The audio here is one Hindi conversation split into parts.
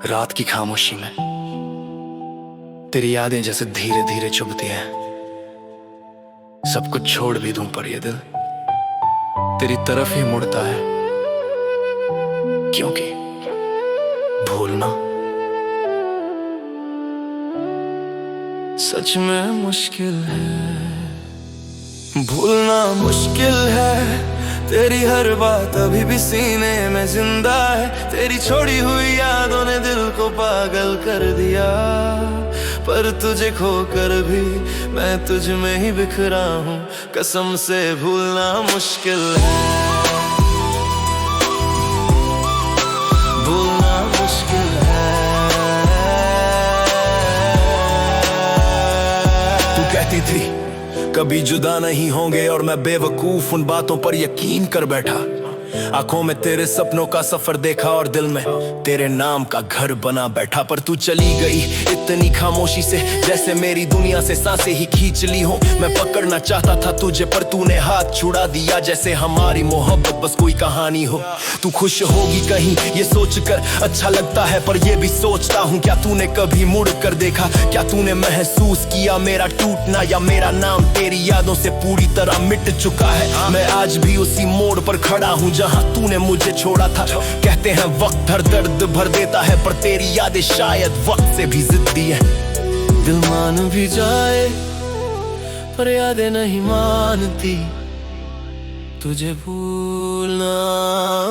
रात की खामोशी में तेरी यादें जैसे धीरे धीरे चुभती हैं। सब कुछ छोड़ भी दूं पर ये दिल तेरी तरफ ही मुड़ता है, क्योंकि भूलना सच में मुश्किल है। भूलना मुश्किल है, तेरी हर बात अभी भी सीने में जिंदा है। तेरी छोड़ी हुई यादों ने दिल को पागल कर दिया, पर तुझे खोकर भी मैं तुझ में ही बिखरा हूँ। कसम से भूलना मुश्किल है, भूलना मुश्किल है। तू कहती थी कभी जुदा नहीं होंगे, और मैं बेवकूफ उन बातों पर यकीन कर बैठा। आंखों में तेरे सपनों का सफर देखा और दिल में तेरे नाम का घर बना बैठा। पर तू चली गई इतनी खामोशी से, जैसे मेरी दुनिया से सांसें ही खींच ली हो। मैं पकड़ना चाहता था तुझे, पर तूने हाथ छुड़ा दिया, जैसे हमारी मोहब्बत बस कोई कहानी हो। तू खुश होगी कहीं ये सोचकर अच्छा लगता है, पर ये भी सोचता हूँ क्या तूने कभी मुड़ कर देखा? क्या तूने महसूस किया मेरा टूटना, या मेरा नाम तेरी यादों से पूरी तरह मिट चुका है? मैं आज भी उसी मोड़ पर खड़ा हूँ जहाँ तूने मुझे छोड़ा था। कहते हैं वक्त हर दर्द भर देता है, पर तेरी यादें शायद वक्त से भी जिद्दी है। दिल मान भी जाए पर यादें नहीं मानती, तुझे भूलना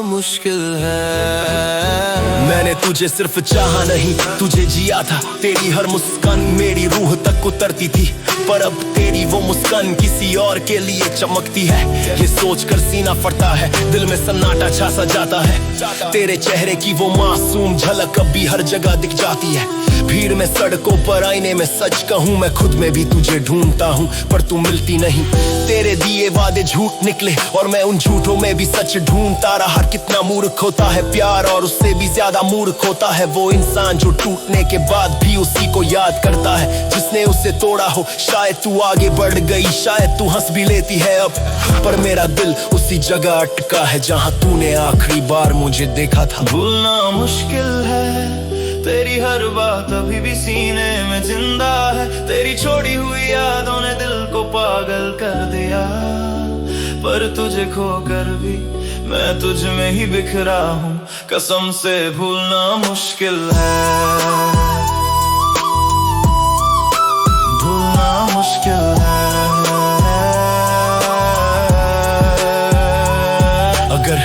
मुश्किल है। मैंने तुझे सिर्फ चाहा नहीं, तुझे जिया था। तेरी हर मुस्कान मेरी रूह तक उतरती थी, पर अब तेरी वो मुस्कान किसी और के लिए चमकती है। ये सोचकर सीना फटता है, दिल में सन्नाटा छा सा जाता है। तेरे चेहरे की वो मासूम झलक अब भी हर जगह दिख जाती है। भीड़ में, सड़कों पर, आईने में, सच कहूँ मैं खुद में भी तुझे ढूंढता हूँ, पर तू मिलती नहीं। तेरे दिए वादे झूठ निकले, और मैं उन झूठों में भी सच ढूंढता रहा। कितना मूर्ख होता है प्यार, और उससे भी ज्यादा मूर्ख होता है वो इंसान जो टूटने के बाद भी उसी को याद करता है जिसने उसे तोड़ा हो। शायद तू आगे बढ़ गई, शायद तू हंस भी लेती है अब, पर मेरा दिल उसी जगह अटका है जहाँ तूने आखिरी बार मुझे देखा था। भूलना मुश्किल है, तेरी हर बात अभी भी सीने में जिंदा है। तेरी छोड़ी हुई यादों ने दिल को पागल कर दिया, पर तुझे खोकर भी मैं तुझ में ही बिखरा हूँ। कसम से भूलना मुश्किल है, भूलना मुश्किल है। अगर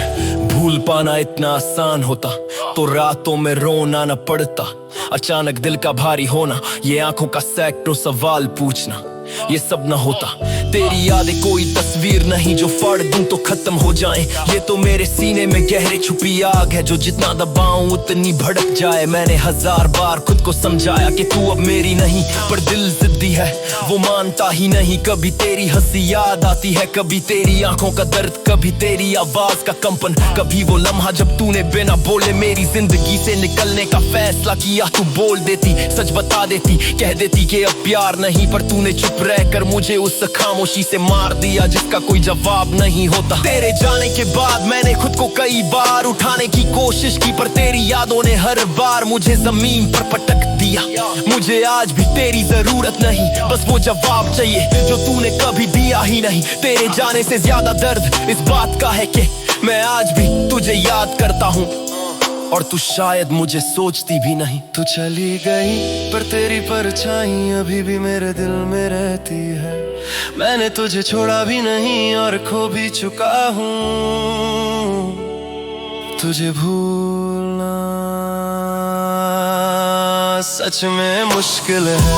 भूल पाना इतना आसान होता तो रातों में रोना न पड़ता। अचानक दिल का भारी होना, ये आंखों का सैकड़ों सवाल पूछना, ये सब न होता। तेरी यादें कोई तस्वीर नहीं जो फाड़ दूं तो खत्म हो जाए। ये तो मेरे सीने में गहरे छुपी आग है, जो जितना दबाऊं उतनी भड़क जाए। मैंने हजार बार खुद को समझाया कि तू अब मेरी नहीं, पर दिल जिद्दी है, वो मानता ही नहीं। कभी तेरी हंसी याद आती है, कभी तेरी आंखों का दर्द, कभी तेरी आवाज का कंपन, कभी वो लम्हा जब तूने बिना बोले मेरी जिंदगी से निकलने का फैसला किया। तू बोल देती, सच बता देती, कह देती कि अब प्यार नहीं, पर तूने चुप रहकर मुझे उस खामोशी से मार दिया जिसका कोई जवाब नहीं होता। तेरे जाने के बाद मैंने खुद को कई बार उठाने की कोशिश की, पर तेरी यादों ने हर बार मुझे जमीन पर पटक दिया। मुझे आज भी तेरी जरूरत नहीं, बस वो जवाब चाहिए जो तूने कभी दिया ही नहीं। तेरे जाने से ज्यादा दर्द इस बात का है कि मैं आज भी तुझे याद करता हूँ, और तू शायद मुझे सोचती भी नहीं। तू चली गई पर तेरी परछाई अभी भी मेरे दिल में रहती है। मैंने तुझे छोड़ा भी नहीं और खो भी चुका हूँ। तुझे भूलना सच में मुश्किल है।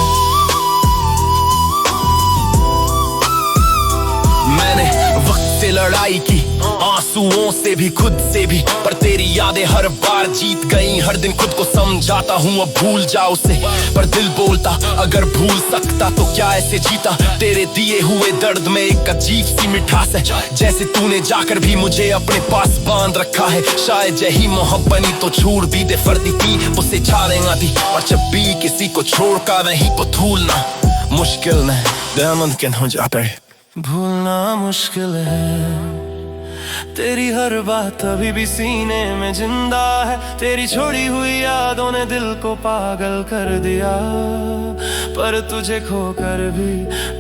मैंने वक्त से लड़ाई की, आंसुओं से भी, खुद से भी, पर तेरी यादें हर बार जीत गई। हर दिन खुद को समझाता हूँ अब भूल जाओ उसे, पर दिल बोलता अगर भूल सकता तो क्या ऐसे जीता। तेरे दिए हुए दर्द में एक अजीब सी मिठास है, जैसे तूने जाकर भी मुझे अपने पास बांध रखा है। शायद यही मोहब्बत बनी तो छोड़ भी दे फर्दी की, उसे छाड़ेगा दी, और जब भी किसी को छोड़कर वहीं को भूलना मुश्किल नहीं, नामुमकिन हो जाता है। भूलना मुश्किल है, तेरी हर बात अभी भी सीने में जिंदा है। तेरी छोड़ी हुई यादों ने दिल को पागल कर दिया, पर तुझे खोकर भी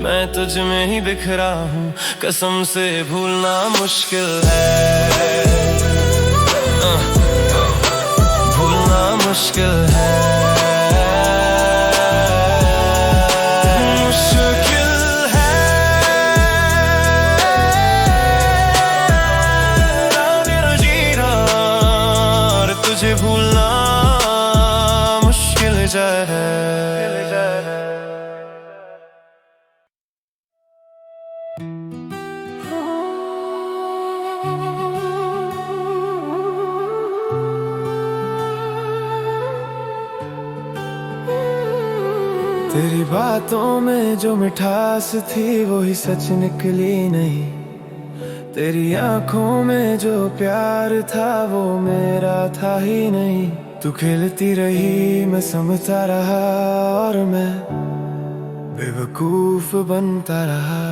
मैं तुझ में ही बिखरा हूँ। कसम से भूलना मुश्किल है, भूलना मुश्किल है, मुश्किल है मेरा जीना, और तुझे भूलना मुश्किल है। तेरी बातों में जो मिठास थी वही सच निकली नहीं, तेरी आंखों में जो प्यार था वो मेरा था ही नहीं। तू खेलती रही मैं समझता रहा, और मैं बेवकूफ बनता रहा,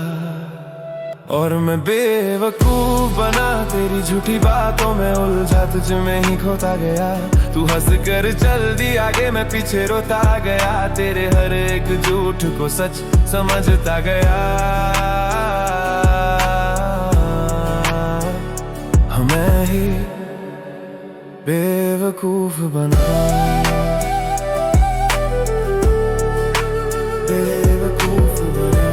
और मैं बेवकूफ बना तेरी झूठी बातों में उलझा, तुझ में ही खोता गया। तू हंस कर चल दी आगे, मैं पीछे रोता गया, तेरे हर एक झूठ को सच समझता गया। मैं ही बेवकूफ बना, बेवकूफ बना।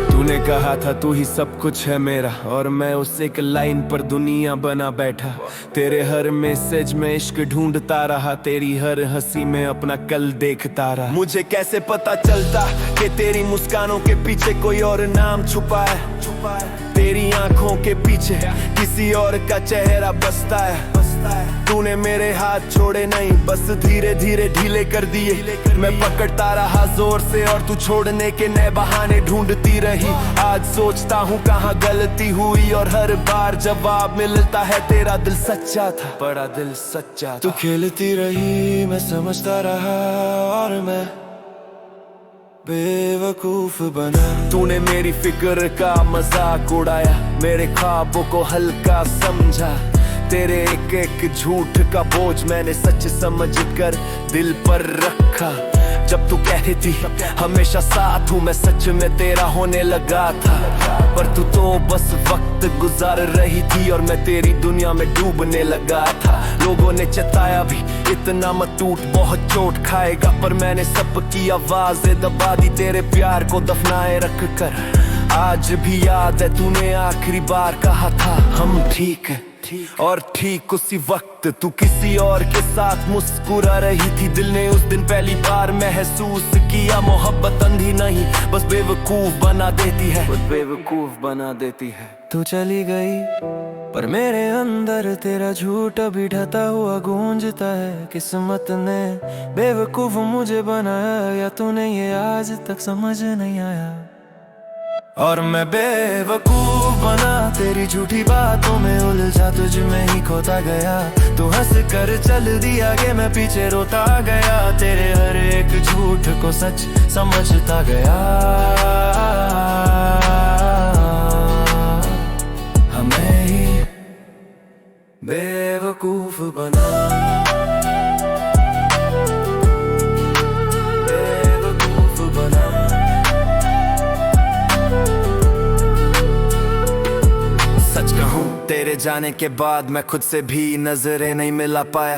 तूने कहा था तू ही सब कुछ है मेरा, और मैं उस एक लाइन पर दुनिया बना बैठा। तेरे हर मैसेज में इश्क ढूंढता रहा, तेरी हर हंसी में अपना कल देखता रहा। मुझे कैसे पता चलता कि तेरी मुस्कानों के पीछे कोई और नाम छुपा है, तेरी आंखों के पीछे किसी और का चेहरा बसता है। तूने मेरे हाथ छोड़े नहीं, बस धीरे धीरे ढीले कर दिए। मैं पकड़ता रहा जोर से और तू छोड़ने के नए बहाने ढूंढती रही। आज सोचता हूँ कहाँ गलती हुई, और हर बार जवाब मिलता है तेरा दिल सच्चा था, बड़ा दिल सच्चा था। तू खेलती रही मैं समझता रहा, और मैं बेवकूफ बना। तूने मेरी फिक्र का मजाक उड़ाया, मेरे ख्वाबों को हल्का समझा। तेरे एक एक झूठ का बोझ मैंने सच समझ कर दिल पर रखा। जब तू कहती थी हमेशा साथ हूँ, मैं सच में तेरा होने लगा था, पर तू तो बस वक्त गुजार रही थी, और मैं तेरी दुनिया में डूबने लगा था। लोगों ने चेताया भी इतना मत टूट, बहुत चोट खाएगा, पर मैंने सबकी आवाजें दबा दी, तेरे प्यार को दफनाए रख कर। आज भी याद है तूने आखिरी बार कहा था हम ठीक है, और ठीक उसी वक्त तू किसी और के साथ मुस्कुरा रही थी। दिल ने उस दिन पहली बार महसूस किया, मोहब्बत अंधी नहीं बस बेवकूफ बना देती है, बस बेवकूफ बना देती है। तू चली गई पर मेरे अंदर तेरा झूठ अभी ढता हुआ गूंजता है। किस्मत ने बेवकूफ मुझे बनाया, या तूने ये आज तक समझ नहीं आया। और मैं बेवकूफ बना तेरी झूठी बातों में उलझा, तुझ में ही खोता गया। तू हंस कर चल दी आगे, मैं पीछे रोता गया, तेरे हर एक झूठ को सच समझता गया। हमें ही बेवकूफ बना, तेरे जाने के बाद मैं खुद से भी नजरें नहीं मिला पाया,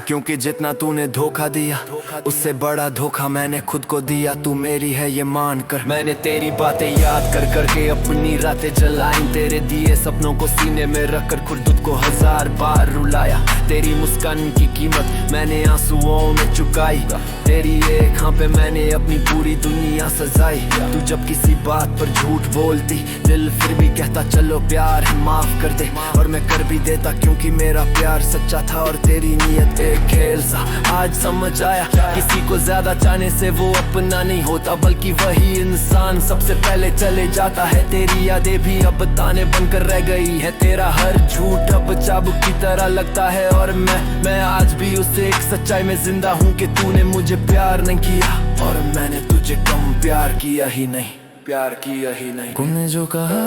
क्योंकि जितना तूने धोखा दिया उससे बड़ा धोखा मैंने खुद को दिया। तू मेरी है ये मान कर मैंने तेरी बातें याद कर करके अपनी रातें जलाई, तेरे दिए सपनों को सीने में रख कर खुद को 1000 बार रुलाया। तेरी मुस्कान की कीमत मैंने आंसुओं में चुकाई, तेरी एक हाँ पे मैंने अपनी पूरी दुनिया सजाई। तू जब किसी बात पर झूठ बोलती, दिल फिर भी कहता चलो प्यार है माफ कर दे, और मैं कर भी देता क्योंकि मेरा प्यार सच्चा था और तेरी नीयत एक खेल सा। आज समझ आया किसी को ज्यादा चाहने से वो अपना नहीं होता, बल्कि वही इंसान सबसे पहले चले जाता है। तेरी यादें भी अब ताने बनकर रह गई है, तेरा हर झूठ अब चाबुक की तरह लगता है। और मैं आज भी उसे एक सच्चाई में जिंदा हूँ कि तूने मुझे प्यार नहीं किया और मैंने तुझे कम प्यार किया ही नहीं। प्यार किया ही नहीं। तूने जो कहा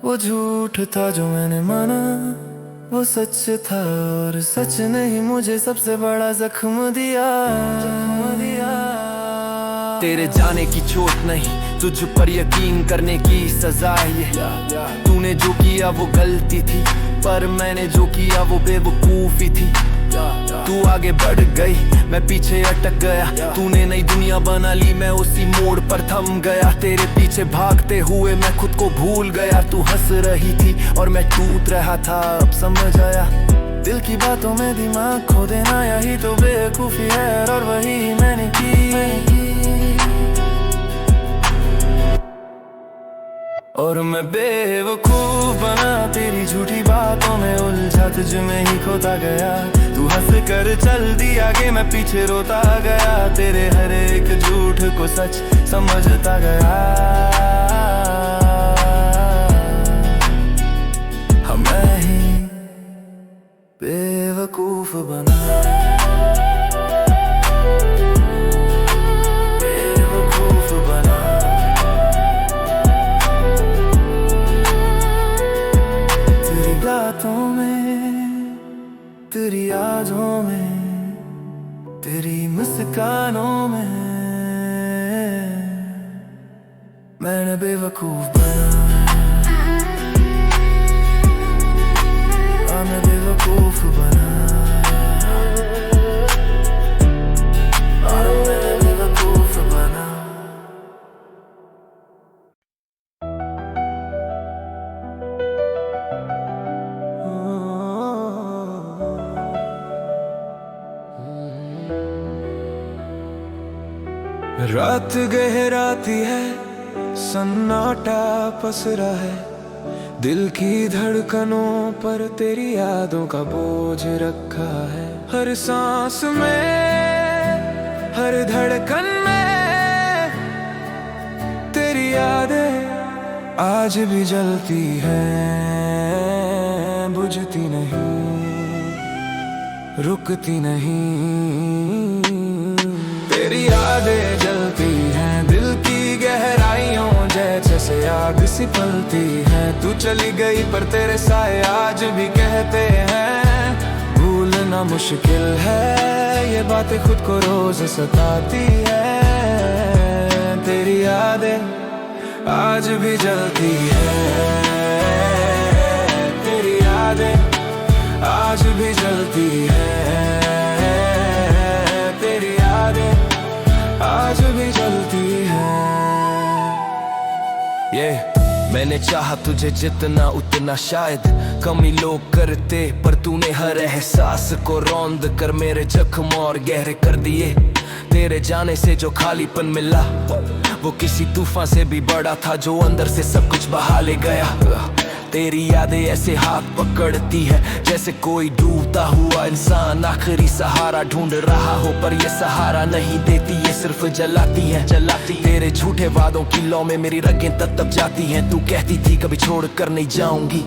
वो झूठ था, जो मैंने माना वो सच था, और सच ने ही मुझे सबसे बड़ा जख्म दिया। तेरे जाने की चोट नहीं, तुझ पर यकीन करने की सजा है ये। तूने जो किया वो गलती थी, पर मैंने जो किया वो बेवकूफी थी। तू आगे बढ़ गई, मैं पीछे अटक गया। तूने नई दुनिया बना ली, मैं उसी मोड़ पर थम गया। तेरे पीछे भागते हुए मैं खुद को भूल गया। तू हंस रही थी और मैं टूट रहा था, अब समझ आया। दिल की बातों में दिमाग खो देना यही तो बेवकूफी है, और वही मैंने की। और मैं बेवकूफ बना, तेरी झूठी बातों में उलझा, तुझ में ही खोता गया। तू हंस कर चल दी आगे, मैं पीछे रोता गया। तेरे हर एक झूठ को सच समझता गया। मैं ही बेवकूफ बना। तेरी यादों में, तेरी मुस्कानों में मैंने बेवकूफ बना। मैं बेवकूफ बना। मैं बेवकूफ बना। रात गहराती है, सन्नाटा पसरा है। दिल की धड़कनों पर तेरी यादों का बोझ रखा है। हर सांस में, हर धड़कन में तेरी यादें आज भी जलती हैं, बुझती नहीं, रुकती नहीं। तेरी यादें जलती हैं दिल की गहराइयों जैसे से आग सी पलती है। तू चली गई पर तेरे साए आज भी कहते हैं। भूलना मुश्किल है, ये बातें खुद को रोज सताती है। तेरी यादें आज भी जलती है, तेरी यादें आज भी जलती है। तेरी यादें आज भी जलती है। मैंने चाहा तुझे जितना उतना शायद कमी लोग करते, पर तूने हर एहसास को रौंद कर मेरे जख्म और गहरे कर दिए। तेरे जाने से जो खालीपन मिला वो किसी तूफान से भी बड़ा था, जो अंदर से सब कुछ बहा ले गया। तेरी यादें ऐसे हाथ पकड़ती है जैसे कोई डूबता हुआ इंसान आखिरी सहारा ढूंढ रहा हो, पर ये सहारा नहीं देती, ये सिर्फ जलाती है। तेरे झूठे वादों की लौ में मेरी रगें तब जाती हैं। तू कहती थी कभी छोड़ कर नहीं जाऊंगी,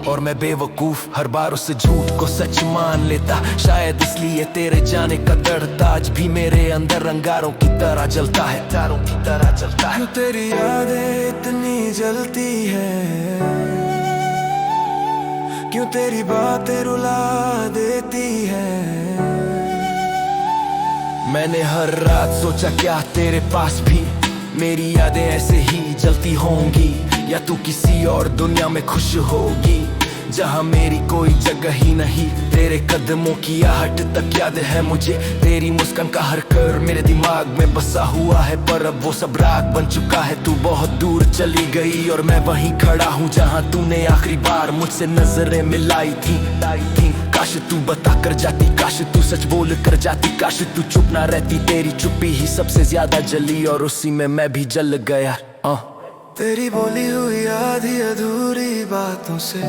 और मैं बेवकूफ हर बार उस झूठ को सच मान लेता। शायद इसलिए तेरे जाने का दर्द आज भी मेरे अंदर अंगारों की तरह जलता है, तारों की तरह जलता है। तेरी यादें इतनी जलती है, क्यों तेरी बातें रुला देती है। मैंने हर रात सोचा क्या तेरे पास भी मेरी यादें ऐसे ही जलती होंगी, या तू किसी और दुनिया में खुश होगी जहाँ मेरी कोई जगह ही नहीं। तेरे कदमों की आहट तक याद है मुझे, तेरी मुस्कान का हर कर मेरे दिमाग में बसा हुआ है, पर अब वो सब राग बन चुका है। तू बहुत दूर चली गई और मैं वहीं खड़ा हूँ जहाँ तूने आखिरी बार मुझसे नजरें मिलाई थी। काश तू बता कर जाती, काश तू सच बोल कर जाती, काश तू चुप ना रहती। तेरी चुप्पी ही सबसे ज्यादा जली और उसी में मैं भी जल गया। तेरी बोली हुई आधी अधूरी बातों से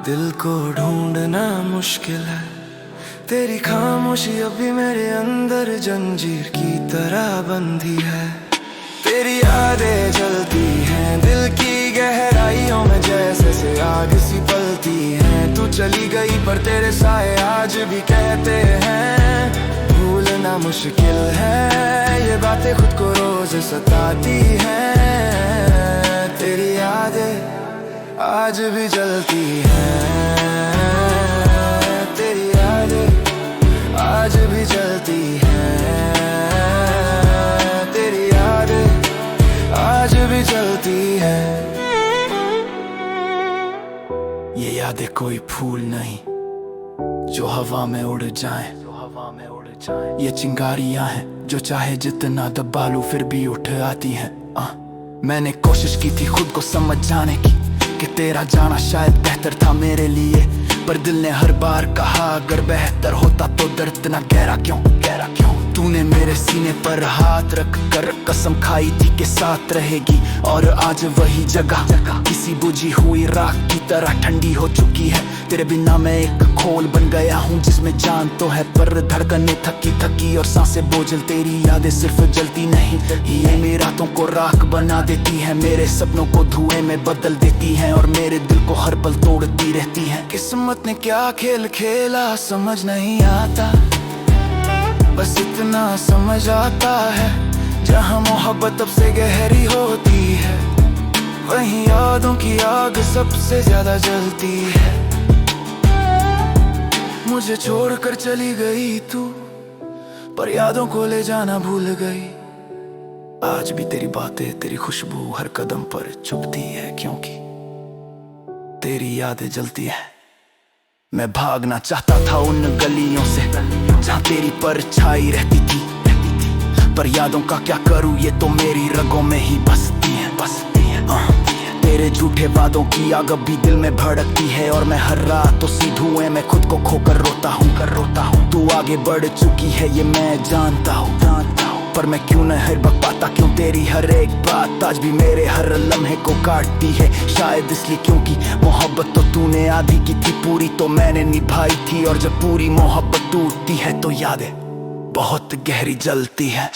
दिल को ढूंढना मुश्किल है। तेरी खामोशी अभी मेरे अंदर जंजीर की तरह बंधी है। तेरी यादें जलती हैं दिल की गहराइयों में जैसे से आग सी पलती हैं। तू चली गई पर तेरे साए आज भी कहते हैं। भूलना भूलना मुश्किल है, ये बातें खुद को रोज सताती हैं। तेरी यादें आज भी जलती हैं, तेरी यादें आज भी जलती हैं, तेरी यादें आज भी जलती हैं। ये यादें कोई फूल नहीं जो हवा में उड़ जाएं, ये चिंगारियां हैं जो चाहे जितना दबा लूं फिर भी उठ आती हैं। मैंने कोशिश की थी खुद को समझ जाने की कि तेरा जाना शायद बेहतर था मेरे लिए, पर दिल ने हर बार कहा अगर बेहतर होता तो दर्द ना गहरा क्यों, गहरा क्यों। तूने मेरे सीने पर हाथ रख कर कसम खाई थी कि साथ रहेगी, और आज वही जगह किसी बुझी हुई राख की तरह ठंडी हो चुकी है। तेरे बिना मैं एक खोल बन गया हूँ जिसमें जान तो है पर धड़कनें थकी थकी और सांसें बोझल। तेरी यादें सिर्फ जलती नहीं, ये मेरी रातों को राख बना देती है, मेरे सपनों को धुएं में बदल देती है और मेरे दिल को हर पल तोड़ती रहती है। किस्मत ने क्या खेल खेला समझ नहीं आता, बस इतना समझ आता है जहाँ मोहब्बत सबसे गहरी होती है, वहीं यादों की आग सबसे ज्यादा जलती है। मुझे छोड़कर चली गई तू, पर यादों को ले जाना भूल गई। आज भी तेरी बातें, तेरी खुशबू हर कदम पर चुभती है, क्योंकि तेरी यादें जलती है। मैं भागना चाहता था उन गलियों से जहाँ तेरी परछाई रहती थी, पर यादों का क्या करूँ ये तो मेरी रगों में ही बसती है, बसती है। तेरे झूठे वादों की आग भी दिल में भड़कती है और मैं हर रात उसी धुएं में खुद को खोकर रोता हूँ। तू आगे बढ़ चुकी है ये मैं जानता हूँ, पर मैं क्यों नहीं बक पाता, क्यों तेरी हर एक बात आज भी मेरे हर लम्हे को काटती है। शायद इसलिए क्योंकि मोहब्बत तो तूने आधी की थी, पूरी तो मैंने निभाई थी, और जब पूरी मोहब्बत टूटती है तो यादें बहुत गहरी जलती है।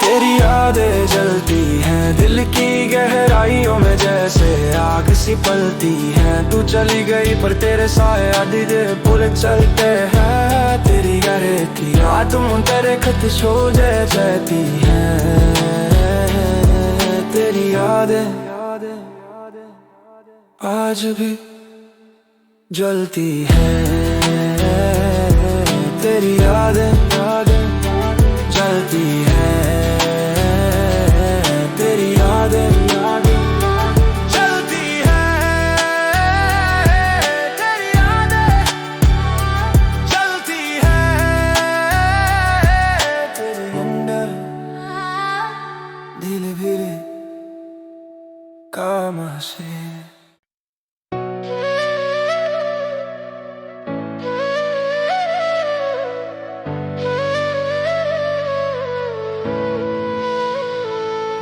तेरी यादें जलती हैं दिल की गहराइयों में जैसे आग सी पलती हैं। तू चली गई पर तेरे साए आधी देर पूरे चलते हैं। तेरी रहती तुम तेरे खत छो जैती हैं। तेरी यादें आज भी जलती हैं, तेरी यादें जलती हैं, तेरी यादें जलती हैं, तेरी यादें जलती हैं, तेरे अंदर धीरे धीरे काम से।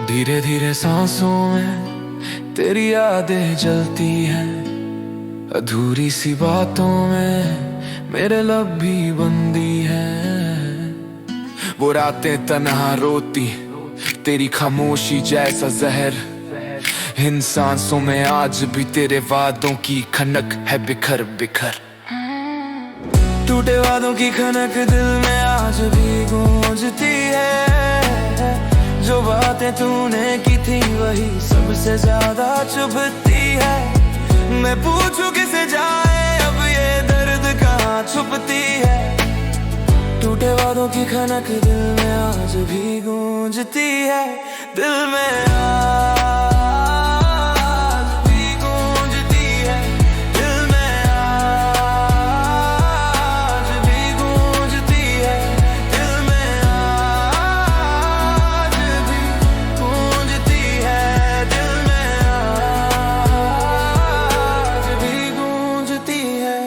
धीरे धीरे सांसों में तेरी यादें जलती हैं, अधूरी सी बातों में मेरे लब भी बंदी हैं। वो रातें तन्हा रोती तेरी खामोशी जैसा जहर, इन सांसों में आज भी तेरे वादों की खनक है बिखर बिखर। टूटे वादों की खनक दिल में आज भी गूंजती है, जो बातें तूने की थी वही सबसे ज्यादा चुभती है। मैं पूछूं किसे जाए अब ये दर्द कहाँ छुपती है। टूटे वादों की खनक दिल में आज भी गूंजती है, दिल में आज भी गूंजती है, दिल में आज भी गूंजती है, दिल में आज भी गूंजती है, दिल में आज भी गूंजती है।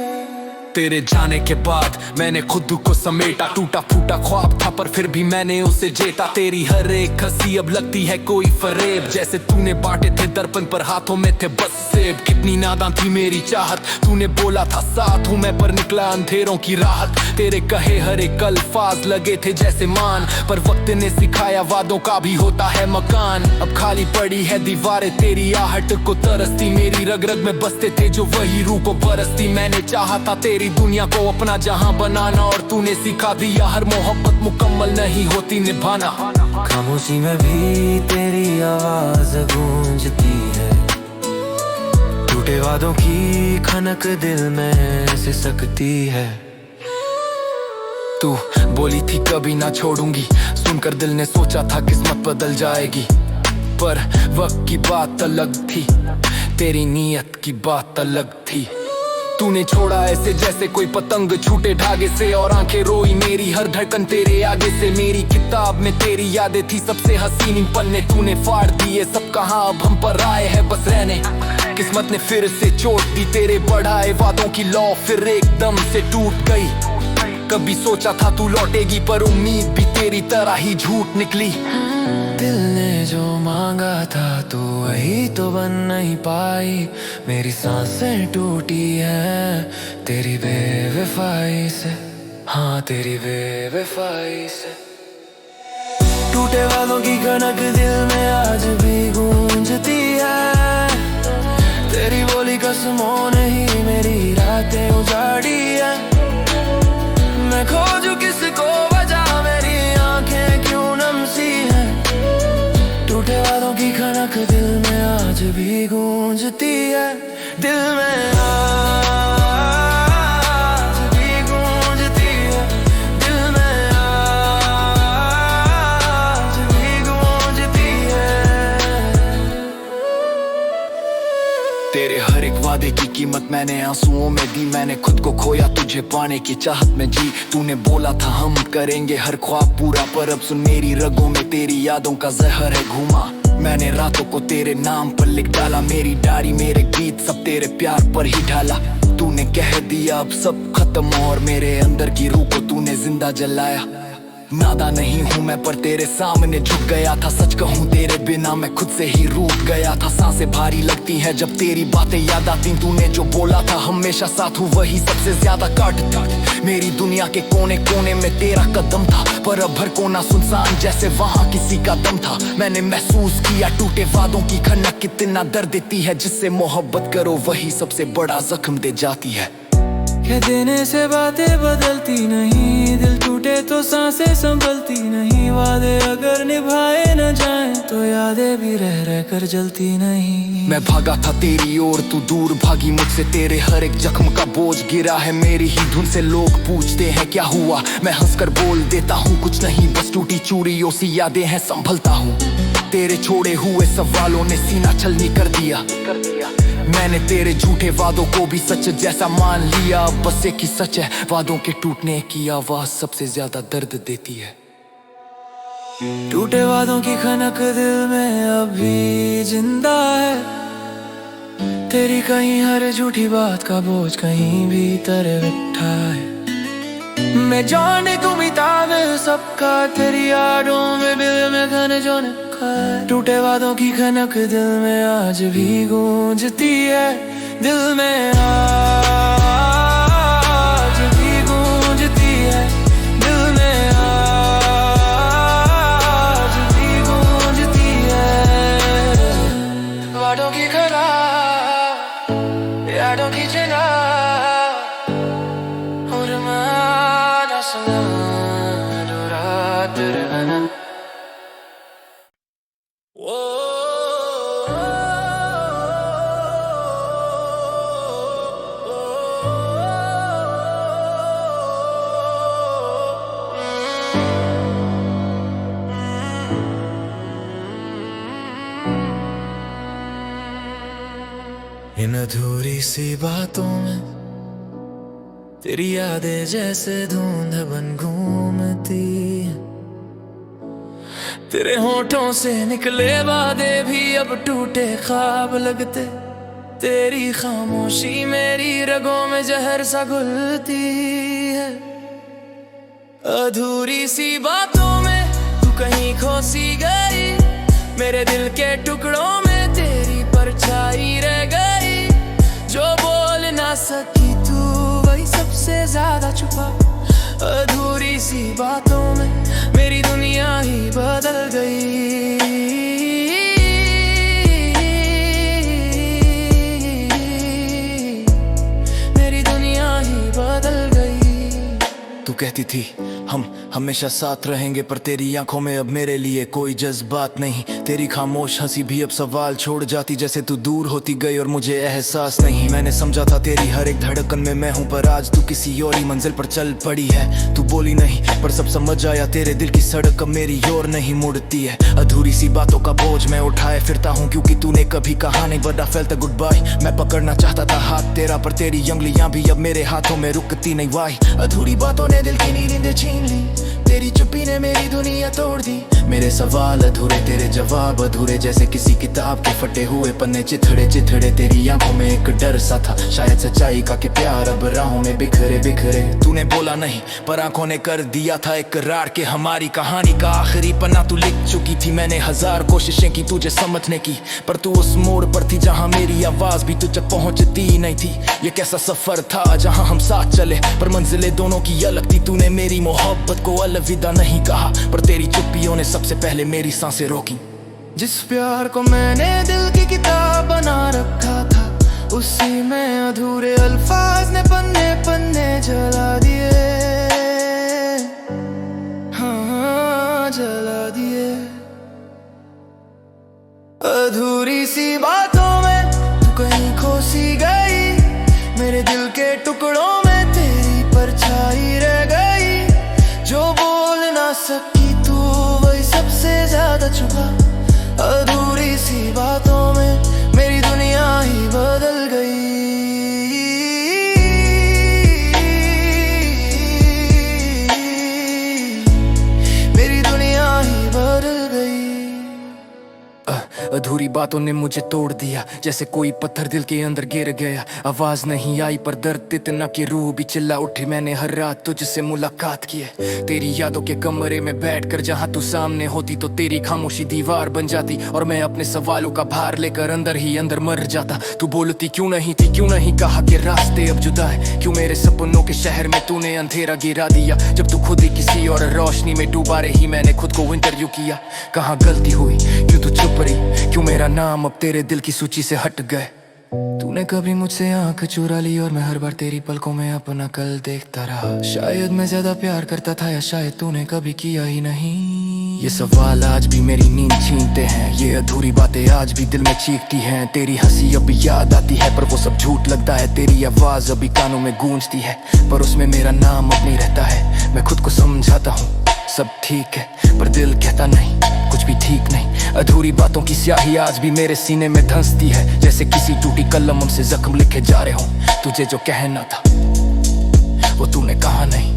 तेरे जाने के बाद मैंने खुद को समेटा, टूटा फूटा ख्वाब था पर फिर भी मैंने उसे जेता। तेरी हर एक हंसी अब लगती है कोई फरेब, जैसे तूने बांटे थे दर्पण पर हाथों में थे बस सेब। कितनी नादान थी मेरी चाहत, तूने बोला था साथ हूँ मैं पर निकला अंधेरों की राहत। तेरे कहे हर एक अल्फाज लगे थे जैसे मान, पर वक्त ने सिखाया वादों का भी होता है मकान। अब खाली पड़ी है दीवारें तेरी आहट को तरसती, मेरी रग रग में बसते थे जो वही रूह को बरसती। मैंने चाहा था तेरी मेरी दुनिया को अपना जहां बनाना, और तूने सिखा दिया हर मोहब्बत मुकम्मल नहीं होती निभाना। खामोशी में भी तेरी आवाज गूंजती है, टूटे वादों की खनक दिल में सिसकती है। तू बोली थी कभी ना छोड़ूंगी, सुनकर दिल ने सोचा था किस्मत बदल जाएगी, पर वक्त की बात अलग थी, तेरी नीयत की बात अलग थी। तूने छोड़ा ऐसे जैसे कोई पतंग छूटे धागे से, और आंखें रोई मेरी हर धड़कन तेरे आगे से। मेरी किताब में तेरी यादें थी सबसे हसीन इन पन्ने, तूने फाड़ दिए सब कहाँ अब हम पर आए हैं बस रहने। किस्मत ने फिर से चोट दी, तेरे बढ़ाए वादों की लौ फिर एकदम से टूट गई। कभी सोचा था तू लौटेगी, पर उम्मीद भी तेरी तरह ही झूठ निकली। दिल ने जो मांगा था तो वही तो बन नहीं पाई, मेरी सांसें टूटी है तेरी बेवफाई से, हाँ तेरी बेवफाई से। टूटे वालों की खनक दिल में आज भी गूंजती है, तेरी बोली कसमों ने ही मेरी रातें उजाड़ी है। मैं खोजूं किसको वजह, मेरी आंखें क्यों नम सी हैं, टूटे वालों की खनक दिल में आज भी गूंजती है, दिल में आज भी गूंजती है, दिल में आज भी गूंजती है। तेरे हर एक वादे की कीमत मैंने आंसुओं में दी, मैंने खुद को खोया तुझे पाने की चाहत में जी। तूने बोला था हम करेंगे हर ख्वाब पूरा, पर अब सुन मेरी रगों में तेरी यादों का जहर है घुमा। मैंने रातों को तेरे नाम पर लिख डाला, मेरी डायरी मेरे गीत सब तेरे प्यार पर ही ढाला। तूने कह दिया अब सब खत्म, और मेरे अंदर की रूह को तूने जिंदा जलाया। नादा नहीं हूँ मैं पर तेरे सामने झुक गया था, सच कहूँ तेरे बिना मैं खुद से ही रूठ गया था। सांसें भारी लगती हैं जब तेरी बातें याद आती, तूने जो बोला था हमेशा साथ हूँ वही सबसे ज्यादा काटता। मेरी दुनिया के कोने कोने में तेरा कदम था, पर अब हर कोना सुनसान जैसे वहाँ किसी का दम था। मैंने महसूस किया टूटे वादों की खनक कितना दर्द देती है, जिससे मोहब्बत करो वही सबसे बड़ा जख्म दे जाती है। कह देने से बातें बदलती नहीं, दिल टूटे तो सांसें संभलती नहीं, वादे अगर निभाए न जाएं तो यादें भी रह रह कर जलती नहीं। मैं भागा था तेरी ओर, तू दूर भागी मुझसे, तेरे हर एक जख्म का बोझ गिरा है मेरी ही धुन से। लोग पूछते हैं क्या हुआ, मैं हंसकर बोल देता हूँ कुछ नहीं, बस टूटी चूड़ियों सी यादें हैं संभलता हूँ। तेरे छोड़े हुए सवालों ने सीना छलनी कर दिया। मैंने तेरे झूठे वादों को भी सच जैसा मान लिया, बस एक ही सच है, वादों के टूटने की आवाज सबसे ज्यादा दर्द देती है। टूटे वादों की खनक दिल में अभी जिंदा है, तेरी कहीं हर झूठी बात का बोझ कहीं भीतर बैठा है। मैं जाने तू मिटावे सबका, तेरी यादों में दिल में घन जो रखा है। टूटे वादों की खनक दिल में आज भी गूंजती है, दिल में आज भी गूंजती है, दिल में आज भी गूंजती है। वादों की खराब यादों की जना, और माना सुना रात रहना। इन अधूरी सी बातों में तेरी यादें जैसे धुंध बन घूमती, तेरे होठों से निकले वादे भी अब टूटे ख्वाब लगते, तेरी खामोशी मेरी रगों में जहर सा घुलती है। अधूरी सी बातों में तू कहीं खो सी गई, मेरे दिल के टुकड़ों में तेरी परछाई रह गई। जो बोल ना सकी तू वही सबसे ज्यादा छुपा, अधूरी सी बातों में मेरी दुनिया ही बदल गई। मेरी दुनिया ही बदल कहती थी हम हमेशा साथ रहेंगे, पर तेरी आंखों में अब मेरे लिए कोई जज्बात नहीं। तेरी खामोश हंसी भी अब सवाल छोड़ जाती, जैसे तू दूर होती गई और मुझे एहसास नहीं। मैंने समझा था तेरी हर एक धड़कन में मैं हूँ, पर आज तू किसी और ही मंजिल पर चल पड़ी है। तू बोली नहीं पर सब समझ आया, तेरे दिल की सड़क अब मेरी ओर नहीं मुड़ती है। अधूरी सी बातों का बोझ मैं उठाए फिरता हूँ, क्योंकि तूने कभी कहा नहीं but I felt a goodbye. मैं पकड़ना चाहता था हाथ तेरा, पर तेरी उंगलियां भी अब मेरे हाथों में रुकती नहीं। वाई अधूरी बातों ने दिल की नींद छीन ली, तेरी चुप्पी ने मेरी दुनिया तोड़ दी। मेरे सवाल अधूरे, तेरे जवाब अधूरे, जैसे किसी किताब के फटे हुए पन्ने चिथड़े चिथड़े। तेरी आंखों में एक डर सा था, शायद सच्चाई का कि प्यार अब राहों में बिखरे बिखरे। तूने बोला नहीं पर आंखों ने कर दिया था इकरार के हमारी कहानी का आखिरी पन्ना तू लिख चुकी थी। मैंने हजार कोशिशें की तुझे समझने की, पर तू उस मोड़ पर थी जहां मेरी आवाज भी तुझ तक पहुंचती ही नहीं थी। ये कैसा सफर था जहां हम साथ चले, पर मंजिलें दोनों की अलग थी। तूने मेरी मोहब्बत को अलविदा नहीं कहा, पर तेरी चुप्पियों ने सबसे पहले मेरी सांसें रोकी। जिस प्यार को मैंने दिल की किताब बना रखा था, उसी में अधूरे अल्फाज ने पन्ने पन्ने जला दिए। हाँ जला दिए। अधूरी सी बातों में तू कहीं खो सी गई, मेरे दिल के टुकड़ों में तेरी परछाई रह गई। जो बोल ना सकी तू वही सबसे ज्यादा चुभा। अधूरी सी बातों में मेरी दुनिया ही बदल गई। मेरी दुनिया ही बदल गई। अधूरी बातों ने मुझे तोड़ दिया, जैसे कोई पत्थर दिल के अंदर गिर गया। आवाज नहीं आई पर दर्द इतना कि रूह भी चिल्ला उठी। मैंने हर रात तुझसे मुलाकात की है, तेरी यादों के कमरे में बैठकर। जहां तू सामने होती तो तेरी खामोशी दीवार बन जाती, और मैं अपने सवालों का भार लेकर अंदर ही अंदर मर जाता। तू बोलती क्यों नहीं थी, क्यों नहीं कहा कि रास्ते अब जुदा है। क्यों मेरे सपनों के शहर में तूने अंधेरा गिरा दिया, जब तू खुद ही किसी और रोशनी में डूबा रही। मैंने खुद को इंटरव्यू किया, कहाँ गलती हुई, क्यों तू चुप रही, क्यों मेरा नाम अब तेरे दिल की सूची से हट गए। तूने कभी मुझसे आंख चुरा ली, और मैं हर बार तेरी पलकों में अपना कल देखता रहा। शायद मैं ज्यादा प्यार करता था, या शायद तूने कभी किया ही नहीं। ये सवाल आज भी मेरी नींद छीनते हैं, ये अधूरी बातें आज भी दिल में चीखती हैं। तेरी हंसी अभी याद आती है, पर वो सब झूठ लगता है। तेरी आवाज अभी कानों में गूंजती है, पर उसमें मेरा नाम अब नहीं रहता है। मैं खुद को समझाता हूँ सब ठीक है, पर दिल कहता नहीं, कुछ भी ठीक नहीं। अधूरी बातों की स्याही आज भी मेरे सीने में धंसती है, जैसे किसी टूटी कलम हमसे जख्म लिखे जा रहे हों। तुझे जो कहना था वो तूने कहा नहीं,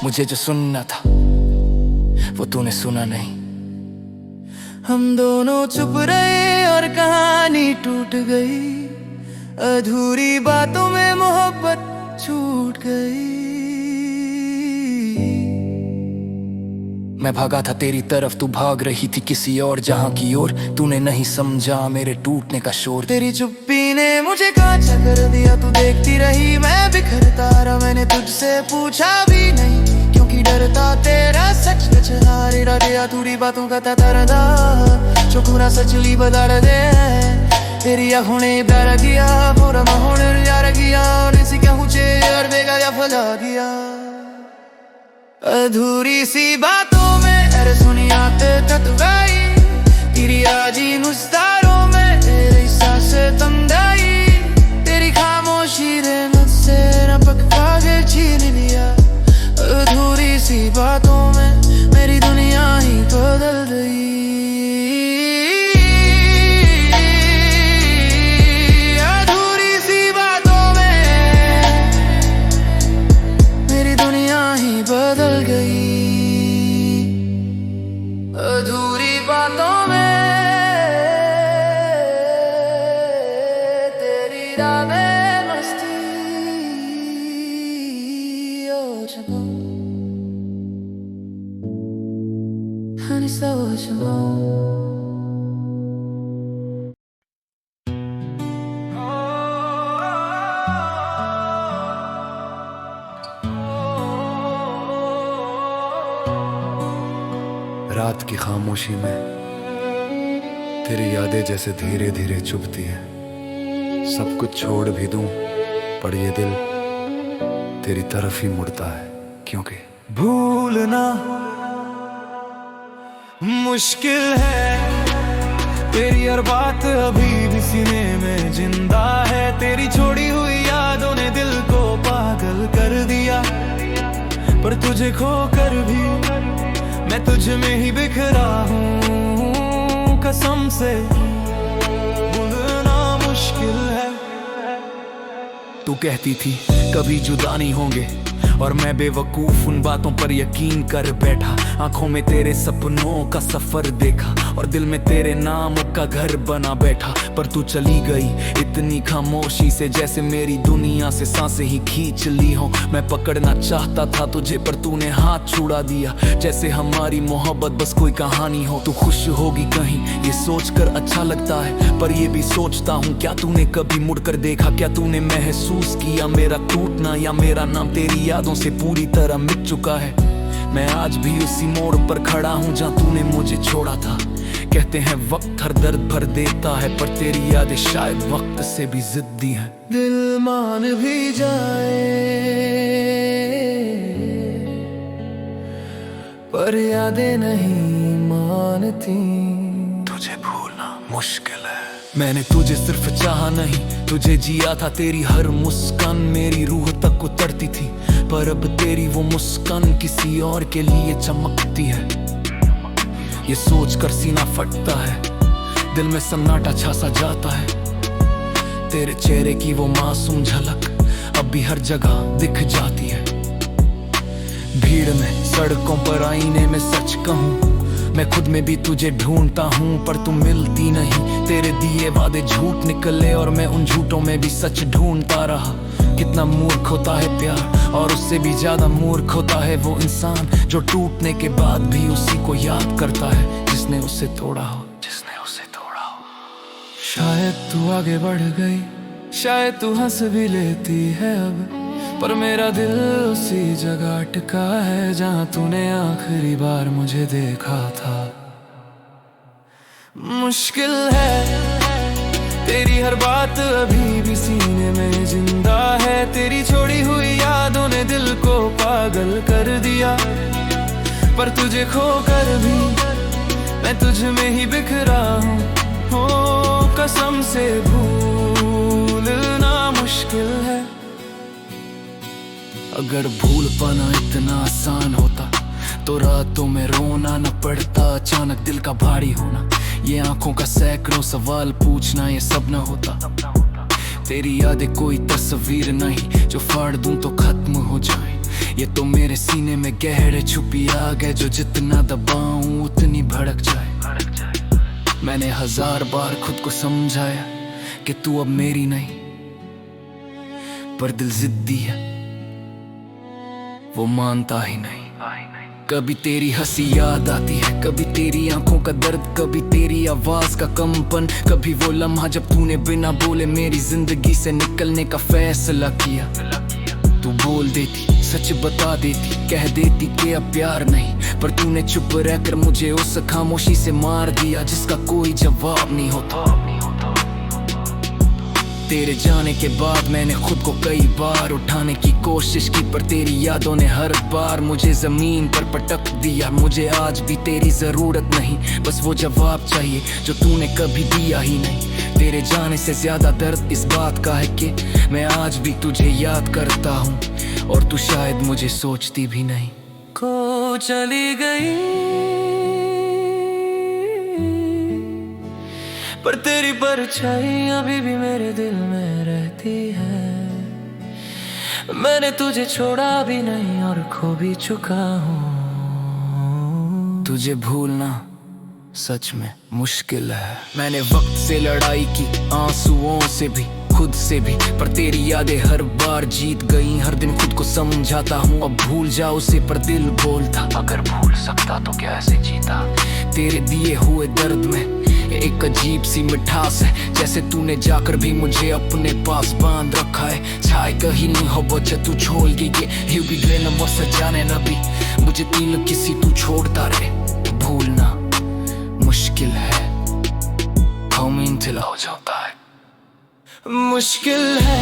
मुझे जो सुनना था वो तूने सुना नहीं। हम दोनों चुप रहे और कहानी टूट गई। अधूरी बातों में मोहब्बत छूट गई। मैं भागा था तेरी तरफ, तू भाग रही थी किसी और जहां की ओर। तूने नहीं समझा मेरे टूटने का शोर। तेरी चुप्पी ने मुझे कांचा कर दिया, तू देखती रही मैं बिखरता रहा। मैंने तुझसे पूछा भी नहीं, क्योंकि डरता तेरा सच सच हारे रहा। थोड़ी बातों का तरदा चोखुरा सचली बदल दे। तेरी आँखों ने प्यार किया, पूरा माहौल यार किया, और इसी क्या मुझे यार देगा या फला दिया। अधूरी सी बातों में अरे सुनिया तक गई। तेरी आजी मुस्तारों में तेरी सांसें तंदाई। तेरी खामोशी ने मुझसे नपक कागज छीन लिया। अधूरी सी बातों में मेरी दुनिया ही बदल गई। अधूरी सी बातों में मेरी दुनिया ही बदल गई। अधूरी बातों में तेरी रातें मस्ती हो चुका। Honey, so what you want? रात की खामोशी में तेरी यादें जैसे धीरे धीरे चुभती हैं। सब कुछ छोड़ भी दूं पर ये दिल तेरी तरफ ही मुड़ता है। क्योंकि भूलना मुश्किल है, तेरी हर बात अभी भी सीने में जिंदा है। तेरी छोड़ी हुई यादों ने दिल को पागल कर दिया, पर तुझे खोकर भी मैं तुझ में ही बिखरा हूँ। कसम से भूलना मुश्किल है। तू कहती थी कभी जुदा नहीं होंगे, और मैं बेवकूफ उन बातों पर यकीन कर बैठा। आंखों में तेरे सपनों का सफर देखा और दिल में तेरे नाम का घर बना बैठा। पर तू चली गई इतनी खामोशी से, जैसे मेरी दुनिया से सांसें ही खींच ली हो। मैं पकड़ना चाहता था तुझे पर तूने हाथ छुड़ा दिया, जैसे हमारी मोहब्बत बस कोई कहानी हो। तू खुश होगी कहीं ये सोचकर अच्छा लगता है, पर ये भी सोचता हूँ क्या तूने कभी मुड़कर देखा? क्या तूने महसूस किया मेरा टूटना, या मेरा नाम तेरी यादों से पूरी तरह मिट चुका है? मैं आज भी उसी मोड़ पर खड़ा हूँ जहाँ तूने मुझे छोड़ा था। कहते हैं वक्त हर दर्द भर देता है, पर तेरी यादें शायद वक्त से भी जिद्दी हैं। दिल मान भी जाए पर यादें नहीं मानती। तुझे भूलना मुश्किल है। मैंने तुझे सिर्फ चाहा नहीं, तुझे जिया था। तेरी हर मुस्कान मेरी रूह तक उतरती थी, पर अब तेरी वो मुस्कान किसी और के लिए चमकती है। ये सोच कर सीना फटता है, दिल में सन्नाटा छा सा जाता है। तेरे चेहरे की वो मासूम झलक अब भी हर जगह दिख जाती है। भीड़ में, सड़कों पर, आईने में सच कहूँ मैं खुद में भी तुझे ढूंढता हूँ, पर तू मिलती नहीं। तेरे दिए वादे झूठ निकले और मैं उन झूठों में भी सच ढूंढता रहा। कितना मूर्ख होता है प्यार, और उससे भी ज्यादा मूर्ख होता है वो इंसान जो टूटने के बाद भी उसी को याद करता है जिसने उसे तोड़ा हो। शायद तू आगे बढ़ गई, शायद तू हंस भी लेती है अब, पर मेरा दिल उसी जगह अटका है जहाँ तूने आखिरी बार मुझे देखा था। मुश्किल है, तेरी हर बात अभी भी सीने में जिंदा है। तेरी छोड़ी हुई यादों ने दिल को पागल कर दिया, पर तुझे खोकर भी मैं तुझ में ही बिखरा हूँ। कसम से भूलना मुश्किल है। अगर भूल पाना इतना आसान होता तो रातों में रोना न पड़ता। अचानक दिल का भारी होना, ये आंखों का सैकड़ों सवाल पूछना, ये सब न होता। तेरी यादें कोई तस्वीर नहीं जो फाड़ दूं तो खत्म हो जाए। ये तो मेरे सीने में गहरे छुपी आग है जो जितना दबाऊं उतनी भड़क जाए। मैंने 1000 बार खुद को समझाया कि तू अब मेरी नहीं, पर दिल जिद्दी है, वो मानता ही नहीं। कभी तेरी हंसी याद आती है, कभी तेरी आंखों का दर्द, कभी तेरी आवाज का कंपन, कभी वो लम्हा जब तूने बिना बोले मेरी जिंदगी से निकलने का फैसला किया। तू बोल देती, सच बता देती, कह देती कि अब प्यार नहीं, पर तूने चुप रहकर मुझे उस खामोशी से मार दिया जिसका कोई जवाब नहीं होता। तेरे जाने के बाद मैंने खुद को कई बार उठाने की कोशिश की, पर तेरी यादों ने हर बार मुझे जमीन पर पटक दिया। मुझे आज भी तेरी जरूरत नहीं, बस वो जवाब चाहिए जो तूने कभी दिया ही नहीं। तेरे जाने से ज्यादा दर्द इस बात का है कि मैं आज भी तुझे याद करता हूँ, और तू शायद मुझे सोचती भी नहीं। खो चली गई, पर तेरी परछाई अभी भी मेरे दिल में रहती है। मैंने तुझे छोड़ा भी नहीं और खो भी चुका हूँ। तुझे भूलना सच में मुश्किल है। मैंने वक्त से लड़ाई की, आंसुओं से भी, खुद से भी, पर तेरी यादें हर बार जीत गई। हर दिन खुद को समझाता हूँ अब भूल जा उसे, पर दिल बोलता अगर भूल सकता तो क्या ऐसे जीता। तेरे दिए हुए दर्द में एक अजीब सी मिठास है, जैसे तूने जाकर भी मुझे अपने पास बांध रखा है। छाए कहीं नहीं हो बच्चा तू छोड़ गई ये भी ड्रेन वो सजाने न भी मुझे दिल किसी तू छोड़ता रहे। भूलना मुश्किल है, हम इंतला हो जाता है। मुश्किल है,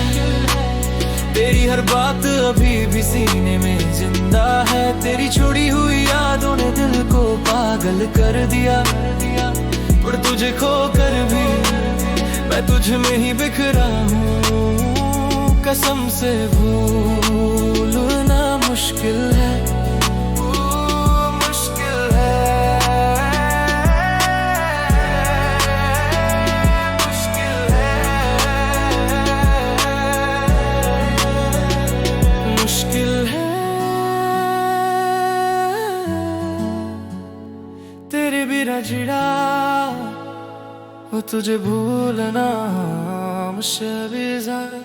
तेरी हर बात अभी भी सीने में जिंदा है। तेरी छोड़ी हुई यादों ने दिल को पागल कर दिया, पर तुझे खोकर भी मैं तुझ में ही बिखरा हूँ। कसम से भूलना मुश्किल है, मुश्किल है, मुश्किल है, मुश्किल है। तेरे बिना जिड़ा वो तुझे भूलना मुझसे भी ज्यादा।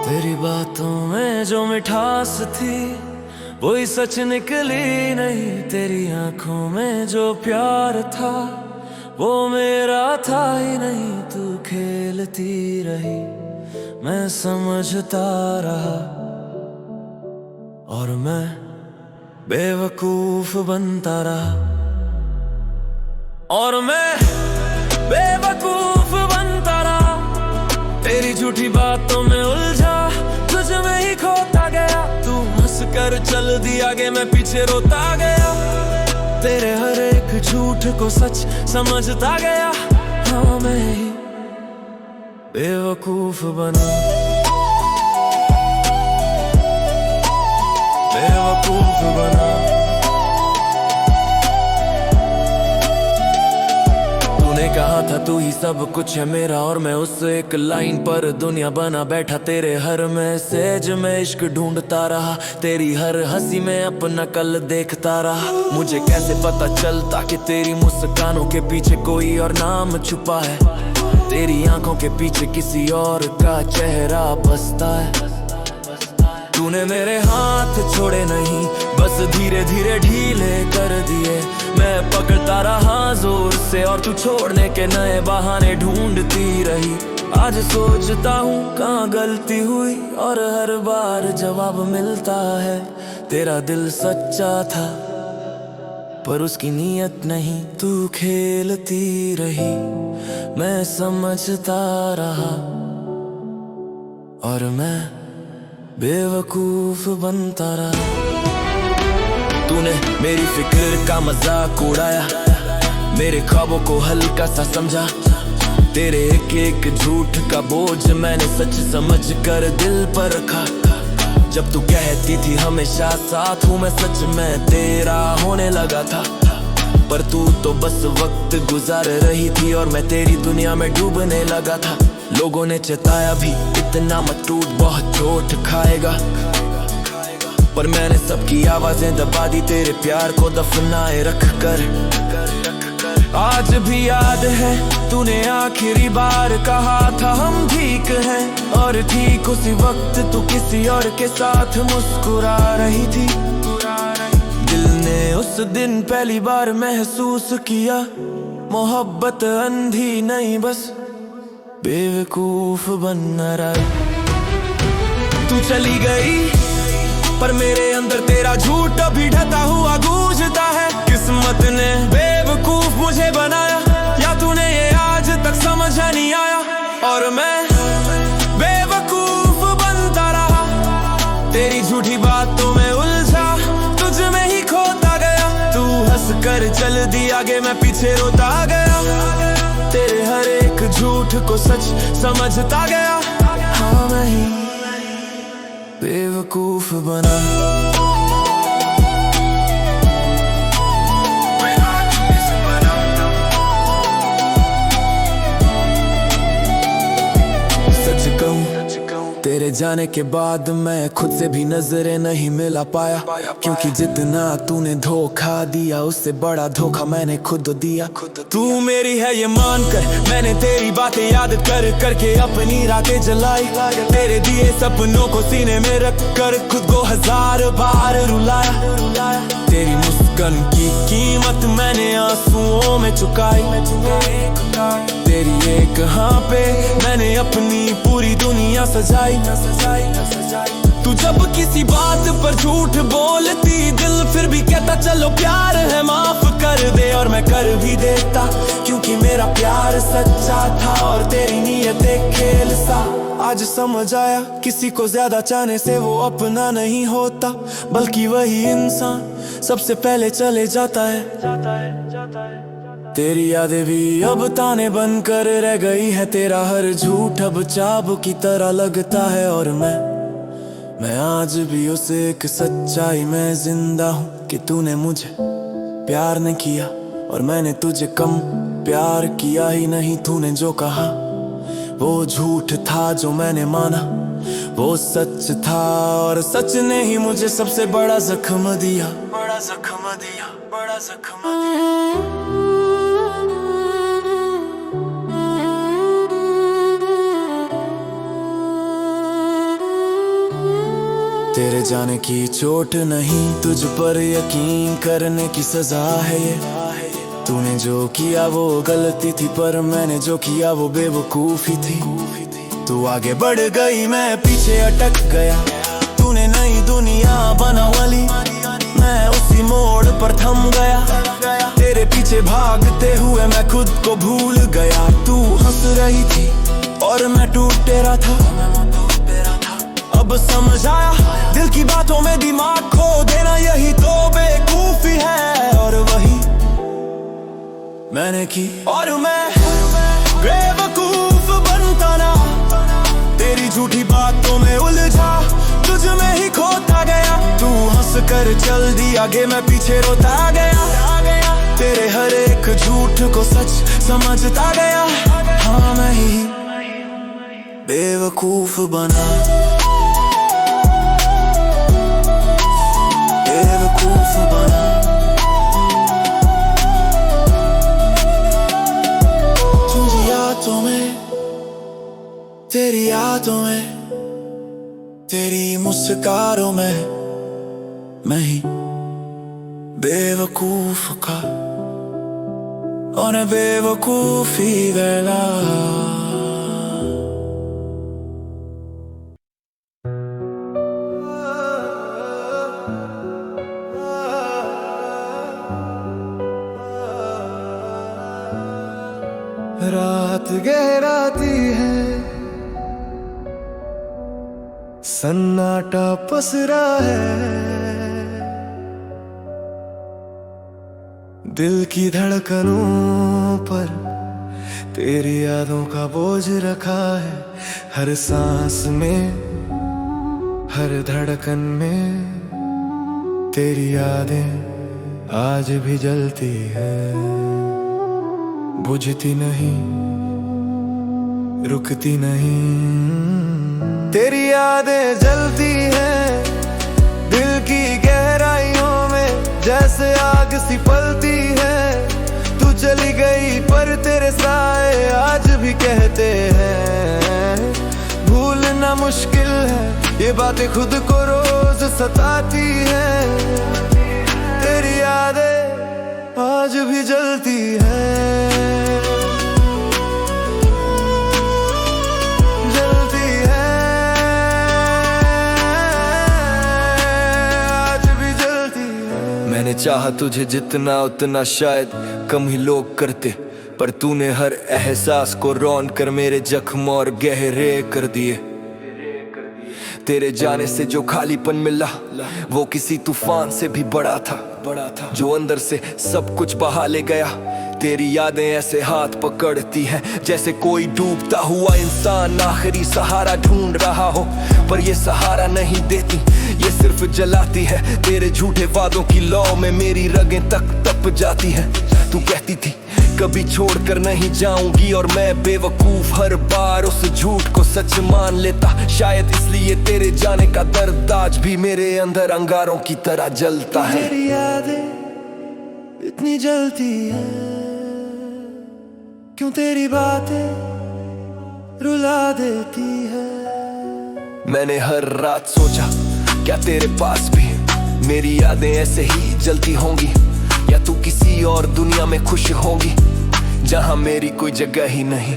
तेरी बातों में जो मिठास थी वही सच निकली नहीं। तेरी आंखों में जो प्यार था वो मेरा था ही नहीं। तू खेलती रही मैं समझता रहा, और मैं बेवकूफ बनता रहा, और मैं बेवकूफ बनता रहा। तेरी झूठी बातों में उलझा, तुझ में ही खोता गया। तू हंस कर चल दिया आगे, मैं पीछे रोता गया। तेरे हर एक झूठ को सच समझता गया। हाँ मैं ही बेवकूफ बना, बेवकूफ बना। तूने कहा था तू ही सब कुछ है मेरा, और मैं उस एक लाइन पर दुनिया बना बैठा। तेरे हर मैसेज में इश्क ढूंढता रहा, तेरी हर हंसी में अपना कल देखता रहा। मुझे कैसे पता चलता कि तेरी मुस्कानों के पीछे कोई और नाम छुपा है। तेरी आंखों के पीछे किसी और का चेहरा बसता है। तूने मेरे हाथ छोड़े नहीं, बस धीरे धीरे ढीले कर दिए। मैं पकड़ता रहा जोर से और तू छोड़ने के नए बहाने ढूंढती रही। आज सोचता हूँ कहाँ गलती हुई, और हर बार जवाब मिलता है तेरा दिल सच्चा था पर उसकी नीयत नहीं। तू खेलती रही मैं समझता रहा, और मैं बेवकूफ बनता रहा। तूने मेरी फिक्र का मजाक उड़ाया, मेरे ख्वाबों को हल्का सा समझा। तेरे एक एक झूठ का बोझ मैंने सच समझ कर दिल पर रखा। जब तू कहती थी हमेशा साथ हूँ मैं, सच में तेरा होने लगा था। पर तू तो बस वक्त गुजार रही थी और मैं तेरी दुनिया में डूबने लगा था। लोगों ने चेताया भी इतना मत टूट, बहुत चोट खाएगा। पर मैंने सबकी आवाजें दबा दी, तेरे प्यार को दफनाए रख कर। आज भी याद है तूने आखिरी बार कहा था हम ठीक हैं, और ठीक उसी वक्त तू किसी और के साथ मुस्कुरा रही थी। दिल ने उस दिन पहली बार महसूस किया, मोहब्बत अंधी नहीं बस बेवकूफ बनना रहा। तू चली गई पर मेरे अंदर तेरा झूठ अभी ढका हुआ गूंजता है। किस्मत ने बेवकूफ मुझे बनाया, या तूने ये आज तक समझा नहीं आया। और मैं बेवकूफ बनता रहा, तेरी झूठी बातों में उलझा, तुझ में ही खोता गया। तू हंस कर चल दी आगे, मैं पीछे रोता गया। तेरे हर एक झूठ को सच समझता गया। हाँ मैं ही बेवकूफ बना। सच कहूं तेरे जाने के बाद मैं खुद से भी नजरें नहीं मिला पाया, क्योंकि जितना तूने धोखा दिया उससे बड़ा धोखा मैंने खुद दिया। तू मेरी है ये मानकर मैंने तेरी बातें याद कर करके अपनी रातें जलाई। तेरे दिए सपनों को सीने में रख कर खुद को 1000 बार रुलाया। तेरी मुस्कान की कीमत मैंने आंसुओं में चुकाई। तेरी एक हाँ पे मैंने अपनी पूरी दुनिया सजाई। तू जब किसी बात पर झूठ बोलती, दिल फिर भी कहता चलो प्यार है माफ कर दे, और मैं कर भी देता क्योंकि मेरा प्यार सच्चा था और तेरी नीयत एक खेल सा। आज समझ आया किसी को ज्यादा चाहने से वो अपना नहीं होता, बल्कि वही इंसान सबसे पहले चले जाता है। तेरी यादें भी अब ताने बनकर रह गई है, तेरा हर झूठ अब चाबुक की तरह लगता है, और मैं आज भी उस एक सच्चाई में जिंदा हूँ कि तूने मुझे प्यार नहीं किया और मैंने तुझे कम प्यार किया ही नहीं। तूने जो कहा वो झूठ था, जो मैंने माना वो सच था, और सच ने ही मुझे सबसे बड़ा जख्म दिया, बड़ा जख्म दिया, बड़ा जख्म दिया। तेरे जाने की चोट नहीं, तुझ पर यकीन करने की सजा है ये। तूने जो किया वो गलती थी, पर मैंने जो किया वो बेवकूफी थी। तू आगे बढ़ गई, मैं पीछे अटक गया। तूने नई दुनिया बना वाली, मैं उसी मोड़ पर थम गया। तेरे पीछे भागते हुए मैं खुद को भूल गया। तू हंस रही थी और मैं टूट तेरा था। अब समझ आया दिल की बातों में दिमाग खो देना, यही तो बेवकूफी है, और वही मैंने की। और मैं बेवकूफ बनता ना, तेरी झूठी बातों में उलझा, तुझ में ही खोता गया। तू हंस कर चल दी आगे, मैं पीछे रोता गया। तेरे हर एक झूठ को सच समझता गया। हाँ मैं ही बेवकूफ बना, बेवकूफ बना। तुझी यादों में, तेरी यादों में, तेरी मुस्कानों में मैं ही बेवकूफ का, और बेवकूफी गला। रात गहराती है, सन्नाटा पसरा है, दिल की धड़कनों पर तेरी यादों का बोझ रखा है। हर सांस में, हर धड़कन में तेरी यादें आज भी जलती है, बुझती नहीं, रुकती नहीं। तेरी यादें जलती हैं दिल की गहराइयों में, जैसे आग सी पलती है। तू चली गई पर तेरे साए आज भी कहते हैं। भूलना मुश्किल है, ये बातें खुद को रोज सताती हैं। तेरी यादें आज भी जलती है, मैंने चाहा तुझे जितना उतना शायद कम ही लोग करते, पर तूने हर एहसास को रौंद कर मेरे जख्म और गहरे कर दिए। तेरे जाने से जो खालीपन मिला वो किसी तूफान से भी बड़ा था, जो अंदर से सब कुछ बहा ले गया। तेरी यादें ऐसे हाथ पकड़ती हैं जैसे कोई डूबता हुआ इंसान आखिरी सहारा ढूंढ रहा हो, पर ये सहारा नहीं देती, ये सिर्फ जलाती है। तेरे झूठे वादों की लौ में मेरी रगें तक तप जाती हैं। तू कहती थी कभी छोड़कर नहीं जाऊंगी, और मैं बेवकूफ हर बार उस झूठ को सच मान लेता। शायद इसलिए तेरे जाने का दर्द आज भी मेरे अंदर अंगारों की तरह जलता है। तेरी यादें इतनी जलती है, क्यों तेरी बातें रुला देती है। मैंने हर रात सोचा क्या तेरे पास भी मेरी यादें ऐसे ही जलती होंगी, या तू किसी और दुनिया में खुश होगी जहां मेरी कोई जगह ही नहीं।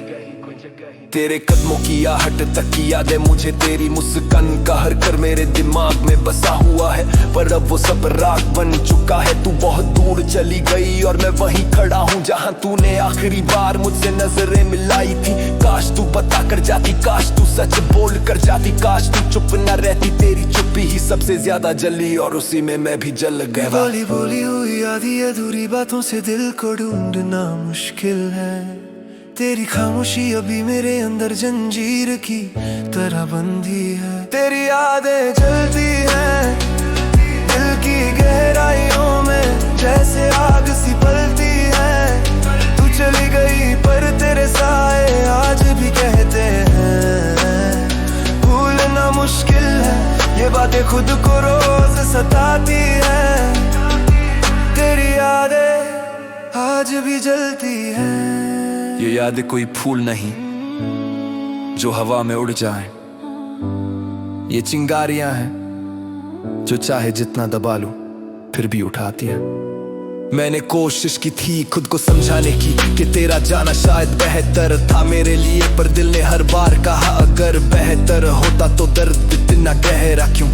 तेरे कदमों की आहट तक की यादें मुझे, तेरी मुस्कान का हर कर मेरे दिमाग में बसा हुआ है। पर अब वो सब राख बन चुका है। तू बहुत दूर चली गई और मैं वहीं खड़ा हूँ जहाँ तूने आखिरी बार मुझसे नजरें मिलाई थी। काश तू बता कर जाती, काश तू सच बोल कर जाती, काश तू चुप न रहती। तेरी चुप्पी ही सबसे ज्यादा जली और उसी में मैं भी जल गया। बोली बोली हुई आधी अधूरी बातों से दिल को ढूंढना मुश्किल है। तेरी खामोशी अभी मेरे अंदर जंजीर की तरह बंधी है। तेरी यादें जलती हैं दिल की गहराइयों में, जैसे आग सी पलती है। तू चली गई पर तेरे साए आज भी कहते हैं। भूलना मुश्किल है, ये बातें खुद को रोज सताती है। तेरी यादें आज भी जलती हैं। ये यादें कोई फूल नहीं जो हवा में उड़ जाए, ये चिंगारियां हैं जो चाहे जितना दबा लूं फिर भी उठाती है। मैंने कोशिश की थी खुद को समझाने की कि तेरा जाना शायद बेहतर था मेरे लिए, पर दिल ने हर बार कहा अगर बेहतर होता तो दर्द इतना गहरा क्यों।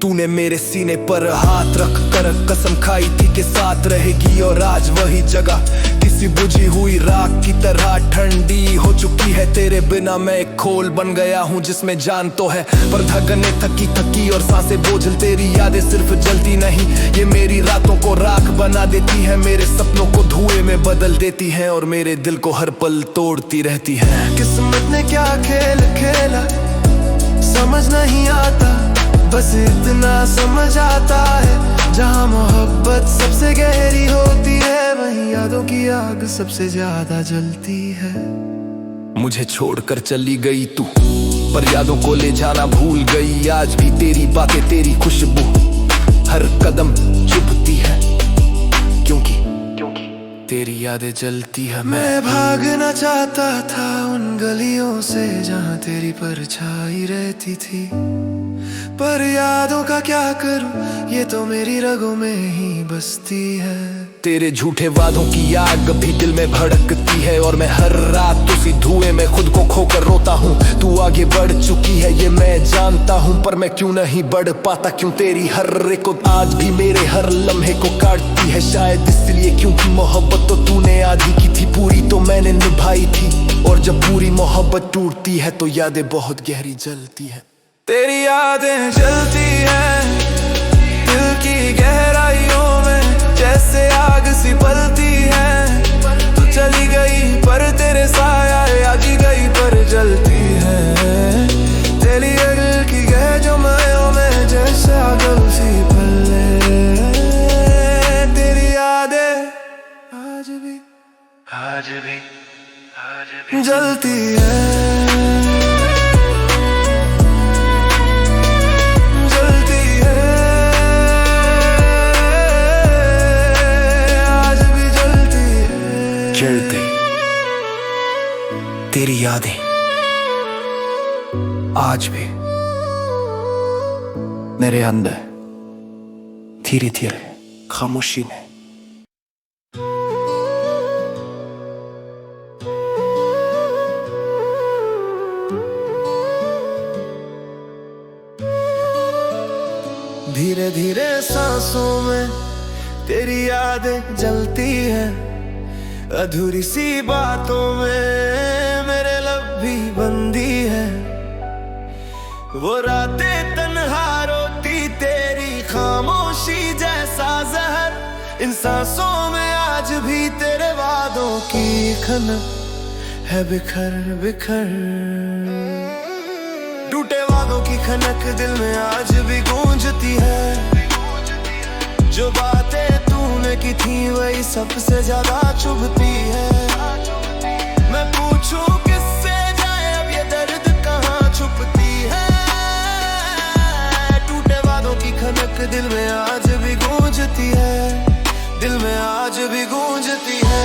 तूने मेरे सीने पर हाथ रख कर कसम खाई थी कि साथ रहेगी, और आज वही जगह किसी बुझी हुई राख की तरह ठंडी हो चुकी है। तेरे बिना मैं एक खोल बन गया हूँ जिसमें जान तो है पर धड़कनें थकी थकी और सांसें बोझल। तेरी यादें सिर्फ जलती नहीं, ये मेरी रातों को राख बना देती है, मेरे सपनों को धुएं में बदल देती है और मेरे दिल को हर पल तोड़ती रहती है। किस्मत ने क्या खेल खेला समझ नहीं आता, बस इतना समझ आता है जहाँ मोहब्बत सबसे गहरी होती है वहीं यादों की आग सबसे ज्यादा जलती है। मुझे छोड़कर चली गई तू पर यादों को ले जाना भूल गई। आज भी तेरी बातें तेरी खुशबू हर कदम चुभती है, क्योंकि तेरी यादें जलती है। मैं भागना चाहता था उन गलियों से जहाँ तेरी परछाई रहती थी, पर यादों का क्या करूं ये तो मेरी रगों में ही बसती है। तेरे झूठे वादों की आग अभी दिल में भड़कती है और मैं हर रात उसी धुएं में खुद को खोकर रोता हूँ। तू आगे बढ़ चुकी है ये मैं जानता हूँ, पर मैं क्यों नहीं बढ़ पाता, क्यों तेरी हर रेखो आज भी मेरे हर लम्हे को काटती है। शायद इसलिए क्योंकि मोहब्बत तो तूने आधी की थी, पूरी तो मैंने निभाई थी, और जब पूरी मोहब्बत टूटती है तो यादें बहुत गहरी जलती है। तेरी यादें जलती हैं दिल की गहराइयों में, जैसे आग सी पलती है। तू चली गई पर तेरे साया आज गई पर जलती है। तेरी दिल की गहराइयों में जैसे आग सी पले, तेरी यादें आज भी जलती है। जलते तेरी यादें आज भी मेरे अंदर धीरे धीरे खामोशी ने धीरे धीरे सांसों में तेरी यादें जलती हैं, अधूरी सी बातों में मेरे लब भी बंदी है। वो रातें तन्हा रोती तेरी खामोशी जैसा जहर, इन सांसों में आज भी तेरे वादों की खनक है बिखर बिखर। टूटे वादों की खनक दिल में आज भी गूंजती है। जो बातें तूने की थी वही सबसे ज्यादा चुभती है। मैं पूछूं किससे जाए अब ये दर्द कहाँ छुपती है। टूटे वादों की खनक दिल में आज भी गूंजती है, दिल में आज भी गूंजती है।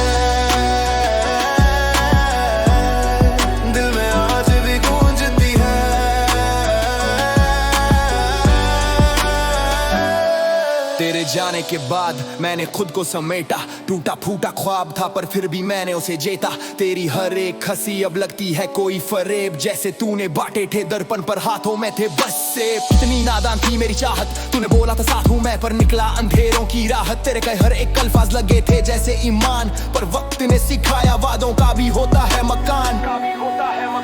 तेरे जाने के बाद मैंने खुद को समेटा, टूटा फूटा ख्वाब था पर फिर भी मैंने उसे जीता। तेरी हर एक हंसी अब लगती है कोई फरेब, जैसे तूने बांटे थे दर्पण पर हाथों में थे बस से। कितनी नादान थी मेरी चाहत, तूने बोला था साथ हूँ मैं, पर निकला अंधेरों की राहत। तेरे कई हर एक अल्फाज लगे थे जैसे ईमान, पर वक्त ने सिखाया वादों का भी होता है मकान।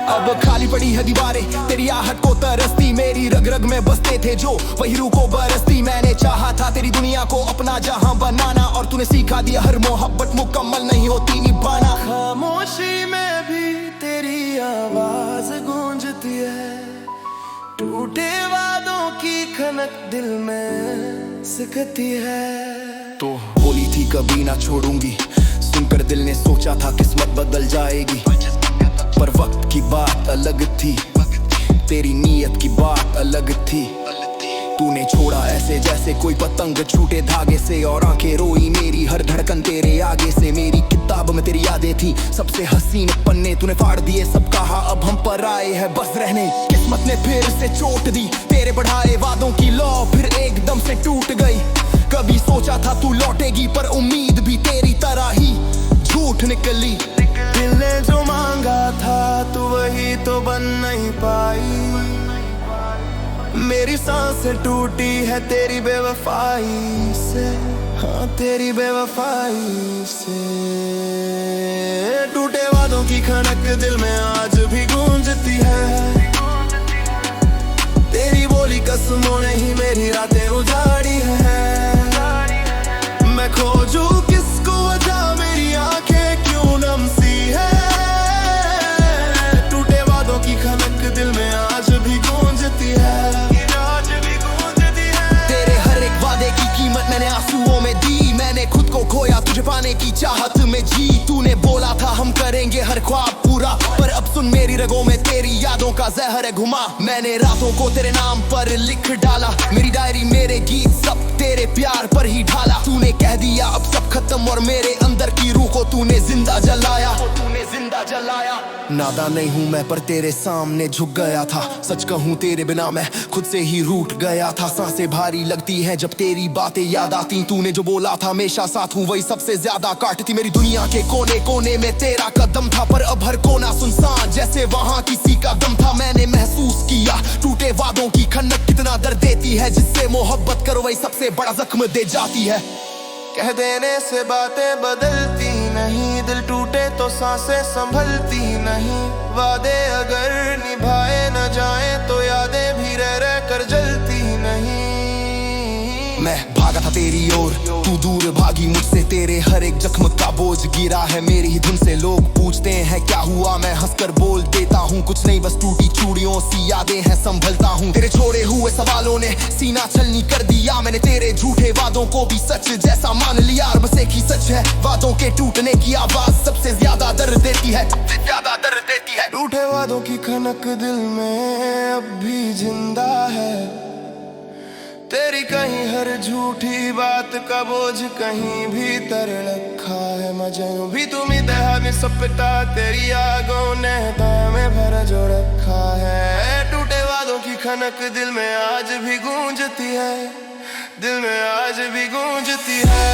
अब खाली पड़ी है दीवारें, तेरी आहट को तरसती, मेरी रग रग में बसते थे जो वही रूह को बरसती। मैंने चाहा था तेरी दुनिया को अपना जहां बनाना, और तूने सिखा दिया हर मोहब्बत मुकम्मल नहीं होती निभाना। खामोशी में भी तेरी आवाज गूंजती है, टूटे वादों की खनक दिल में सिकती है। तो बोली थी कभी ना छोड़ूंगी, सुनकर दिल ने सोचा था किस्मत बदल जाएगी, पर वक्त की बात अलग थी, तेरी नीयत की बात अलग थी। तूने छोड़ा ऐसे जैसे कोई पतंग छूटे धागे से, और आंखें रोई मेरी हर धड़कन तेरे आगे से। मेरी किताब में तेरी यादें थी सबसे हसीन पन्ने, तूने फाड़ दिए सब कहा अब हम पर आए हैं बस रहने। किस्मत ने फिर से चोट दी, तेरे बढ़ाए वादों की लौ फिर एकदम से टूट गई। कभी सोचा था तू लौटेगी, पर उम्मीद भी तेरी तरह ही झूठ निकली। दिल ने जो मांगा था तू वही तो बन नहीं पाई, मेरी सांसें टूटी है तेरी बेवफाई से, हाँ तेरी बेवफाई से। टूटे वादों की खनक दिल में आज भी गूंजती है, तेरी बोली कसमों ने ही मेरी रातें उजाड़ी है। मैं खोजूं किसको वजह, मेरी आंखें क्यों नम सी है। टूटे वादों की खनक दिल में आज भी गूंजती है, आज भी गूंजती है। तेरे हर एक वादे की कीमत मैंने आंसुओं में दी, मैंने खुद को खोया तुझे पाने की चाहत में जी। तूने बोला था हम करेंगे हर ख्वाब पूरा, पर अब सुन मेरी रगों में तेरी यादों का जहर है घुमा। मैंने रातों को तेरे नाम पर लिख डाला, मेरी डायरी मेरे गीत सब तेरे प्यार पर ही ढाला। तूने कह दिया अब सब खत्म, और मेरे अंदर की रूह को तूने जिंदा जलाया, नादान नहीं हूँ मैं पर तेरे सामने झुक गया था। सच कहूँ तेरे बिना मैं खुद से ही रूठ गया था। सांसें भारी लगती हैं जब तेरी बातें याद आती, तूने जो बोला था हमेशा साथ हूँ वही सबसे ज्यादा काटती। मेरी दुनिया के कोने कोने में तेरा कदम था, पर अब हर कोना सुनसान जैसे वहाँ किसी का दम था। मैंने महसूस किया टूटे वादों की खनक कितना दर्द देती है, जिससे मोहब्बत करो वही सबसे बड़ा जख्म दे जाती है। कह देने से बातें बदलती नहीं, दिल टूटे तो सांसें संभलती नहीं। वादे अगर निभाए न जाए तो यादें भी रह रह कर जलती नहीं। मैं भागा था तेरी ओर, तू दूर भागी मुझसे, तेरे हर एक जख्म का बोझ गिरा है मेरी ही धुन से। लोग पूछते हैं क्या हुआ, मैं हंसकर बोल देता हूँ कुछ नहीं, बस टूटी चूड़ियों सी यादें हैं संभलता हूँ। तेरे छोड़े हुए सवालों ने सीना छलनी कर दिया, मैंने तेरे झूठे वादों को भी सच जैसा मान लिया। और बस एक ही सच है, वादों के टूटने की आवाज सबसे ज्यादा दर्द देती है, ज्यादा दर्द देती है। टूटे वादों की खनक दिल में अब भी जिंदा है, तेरी कहीं हर झूठी बात का बोझ कहीं भीतर रखा है। मजनू भी तुम ही दहा में सपटा, तेरी आगों ने में भर जो रखा है। टूटे वादों की खनक दिल में आज भी गूंजती है, दिल में आज भी गूंजती है,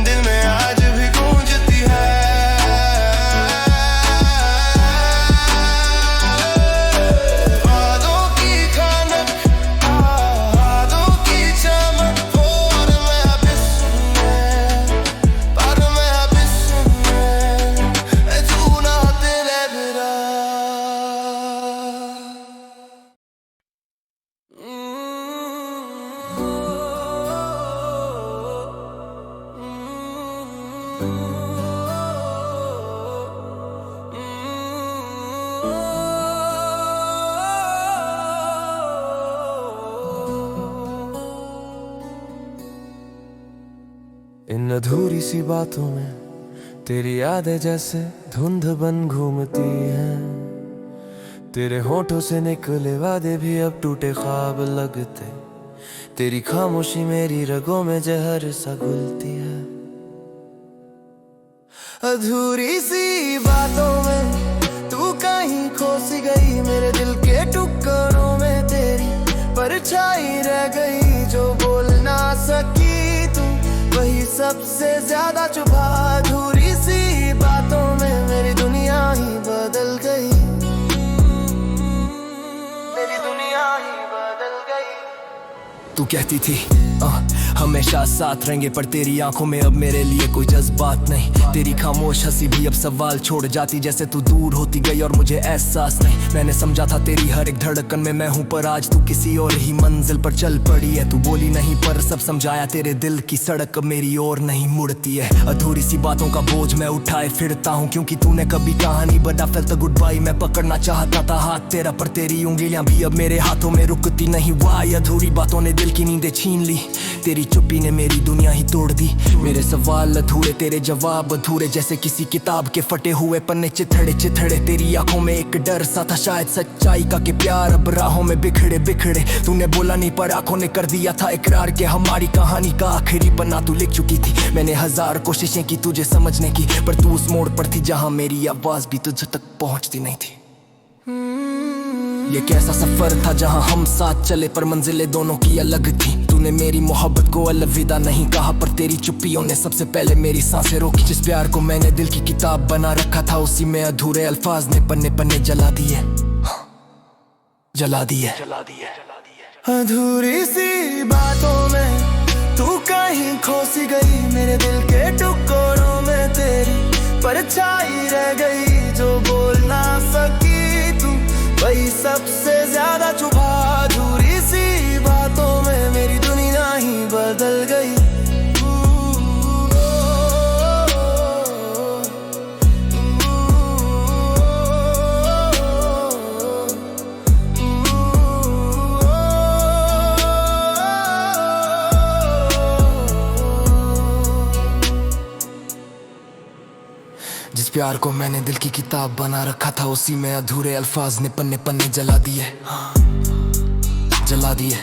दिल में आज भी गूंजती है। इन अधूरी सी बातों में तेरी यादें जैसे धुंध बन घूमती हैं। तेरे होठों से निकले वादे भी अब टूटे ख्वाब लगते, तेरी खामोशी मेरी रगों में जहर सा घुलती है। अधूरी सी बातों में तू कहीं खो सी गई, मेरे दिल के टुकड़ों में तेरी परछाई सबसे ज्यादा चुभा अधूरी सी बातों में मेरी दुनिया ही बदल गई, मेरी दुनिया ही बदल गई। तू कहती थी हमेशा साथ रहेंगे, पर तेरी आंखों में अब मेरे लिए कोई जज्बात नहीं। तेरी खामोश हंसी भी अब सवाल छोड़ जाती, जैसे तू दूर होती गई और मुझे एहसास नहीं। मैंने समझा था तेरी हर एक धड़कन में मैं हूँ, पर आज तू किसी और ही मंजिल पर चल पड़ी है। तू बोली नहीं पर सब समझाया, तेरे दिल की सड़क अब मेरी ओर नहीं मुड़ती है। अधूरी सी बातों का बोझ मैं उठाए फिरता हूँ, क्योंकि तूने कभी कहानी बना फेल्ट गुड बाई। मैं पकड़ना चाहता था हाथ तेरा, पर तेरी उंगलियां भी अब मेरे हाथों में रुकती नहीं। वाह, अधूरी बातों ने दिल की नींदें छीन ली, तेरी चुप्पी ने मेरी दुनिया ही तोड़ दी। मेरे सवाल अधूरे, तेरे जवाब अधूरे, जैसे किसी किताब के फटे हुए पन्ने चिथड़े चिथड़े। तेरी आंखों में एक डर सा था, शायद सच्चाई का, कि प्यार अब राहों में बिखड़े बिखड़े। तूने बोला नहीं पर आंखों ने कर दिया था इकरार के हमारी कहानी का आखिरी पन्ना तू लिख चुकी थी। मैंने हजार कोशिशें की तुझे समझने की, पर तू उस मोड़ पर थी जहां मेरी आवाज भी तुझ तक पहुंचती नहीं थी। ये कैसा सफर था जहां हम साथ चले, पर मंजिलें दोनों की अलग थी। तूने मेरी मोहब्बत को अलविदा नहीं कहा, पर तेरी चुप्पियों ने सबसे पहले मेरी सांसें रोकी। जिस प्यार को मैंने दिल की किताब बना रखा था, उसी में अधूरे अल्फाज ने पन्ने पन्ने जला दिए, जला दिए। अधूरी सी बातों में तू कहीं खोसी गई, मेरे दिल के टुकड़ों में तेरी परछाई रह गई। जो बोल ना सकी तू वही सबसे ज्यादा चुभा अधूरी सी बातों में मेरी दुनिया ही बदल गई। जिस प्यार को मैंने दिल की किताब बना रखा था, उसी में अधूरे अल्फाज ने पन्ने पन्ने जला दिए, जला दिए।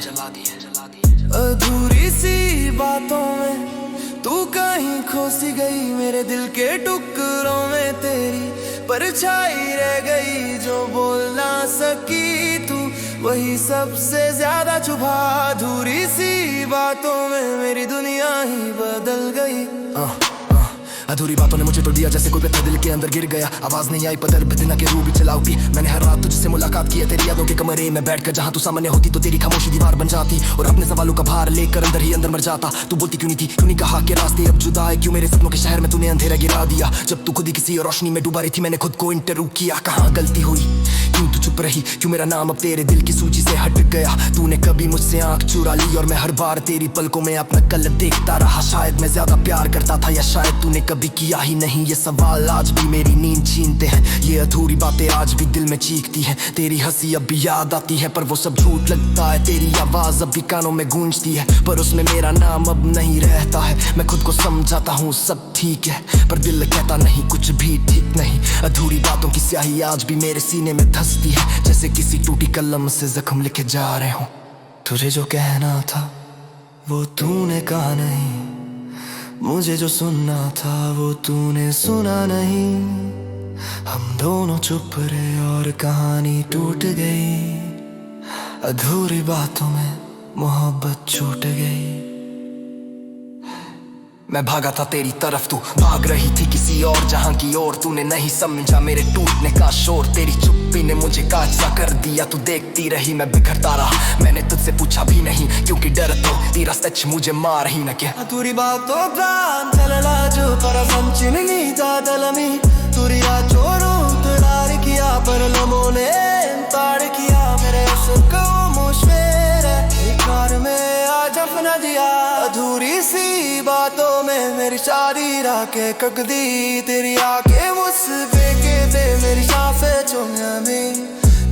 अधूरी सी बातों में तू कहीं खोसी गई, मेरे दिल के टुकड़ों में तेरी परछाई रह गई। जो बोल ना सकी तू वही सबसे ज्यादा चुभा अधूरी सी बातों में मेरी दुनिया ही बदल गई। अधूरी बातों ने मुझे तो दिया जैसे कोई पत्थर दिल के अंदर गिर गया। आवाज नहीं आई पदर बिना के रूह भी चलाऊती। मैंने हर रात तुझसे मुलाकात की है, तेरी यादों के कमरे में बैठकर, जहां तू सामने होती तो तेरी खामोशी दीवार बन जाती, और अपने सवालों का भार लेकर अंदर ही अंदर मर जाता। तू बोलती क्यों नहीं थी, क्यों नहीं कहा कि रास्ते अब जुदा है, क्यों मेरे सपनों के शहर में तूने अंधेरा गिरा दिया। जब तू खुद ही किसी रोशनी में डूबा रही थी, मैंने खुद को इंटरव्यू किया। कहाँ गलती हुई, क्यों तू चुप रही, क्यों मेरा नाम अब तेरे दिल की सूची से हट गया। तूने कभी मुझसे आंख चुरा ली, और मैं हर बार तेरी पलकों में अपना कल देखता रहा। शायद मैं ज्यादा प्यार करता था, या शायद तूने कभी किया ही नहीं। ये सवाल आज भी मेरी नींद छीनते हैं, ये अधूरी बातें आज भी दिल में चीखती हैं। तेरी हंसी अब भी याद आती है, पर वो सब झूठ लगता है। तेरी आवाज अब भी कानों में गूंजती है, पर उसमें मेरा नाम अब नहीं रहता है। मैं खुद को समझाता हूँ सब ठीक है, पर दिल कहता नहीं कुछ भी ठीक नहीं। अधूरी बातों की स्याही आज भी मेरे सीने में धंसती है, जैसे किसी टूटी कलम से जख्म लिखे जा रहे हो। तुझे जो कहना था वो तूने कहा नहीं, मुझे जो सुनना था वो तूने सुना नहीं। हम दोनों चुप रहे और कहानी टूट गई। अधूरी बातों में मोहब्बत छूट गई। मैं भागा था तेरी तरफ, तू भाग रही थी किसी और जहां की ओर। तूने नहीं समझा मेरे टूटने का शोर, तेरी चुप्पी ने मुझे कांच सा कर दिया। तू देखती रही मैं बिखरता रहा, मैंने तुझसे पूछा भी नहीं, क्योंकि डर तो तेरा सच मुझे मार ही न क्या। अधूरी बातों जो पर संचिनी जादलमी तुरिया चोरू तुरार किया, पर लमों ने ताड़ किया मेरे सुको मुश्वेरे इकार में आज अपना दिया। अधूरी सी बातों में मेरी शादी राके कक दी, तेरी आंखें मुझसे के दे मेरी सांसें चुम्या में,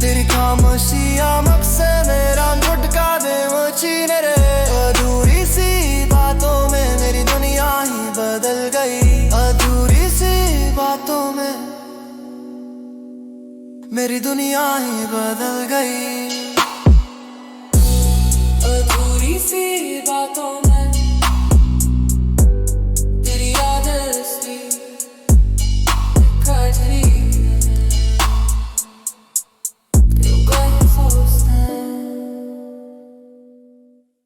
तेरी खामोशियां मकसे मेरा झुटका दे मुझे रे। अधूरी सी बातों में मेरी दुनिया ही बदल गई। अधूरी सी बातों में मेरी दुनिया ही बदल गई। अधूरी सी बातों में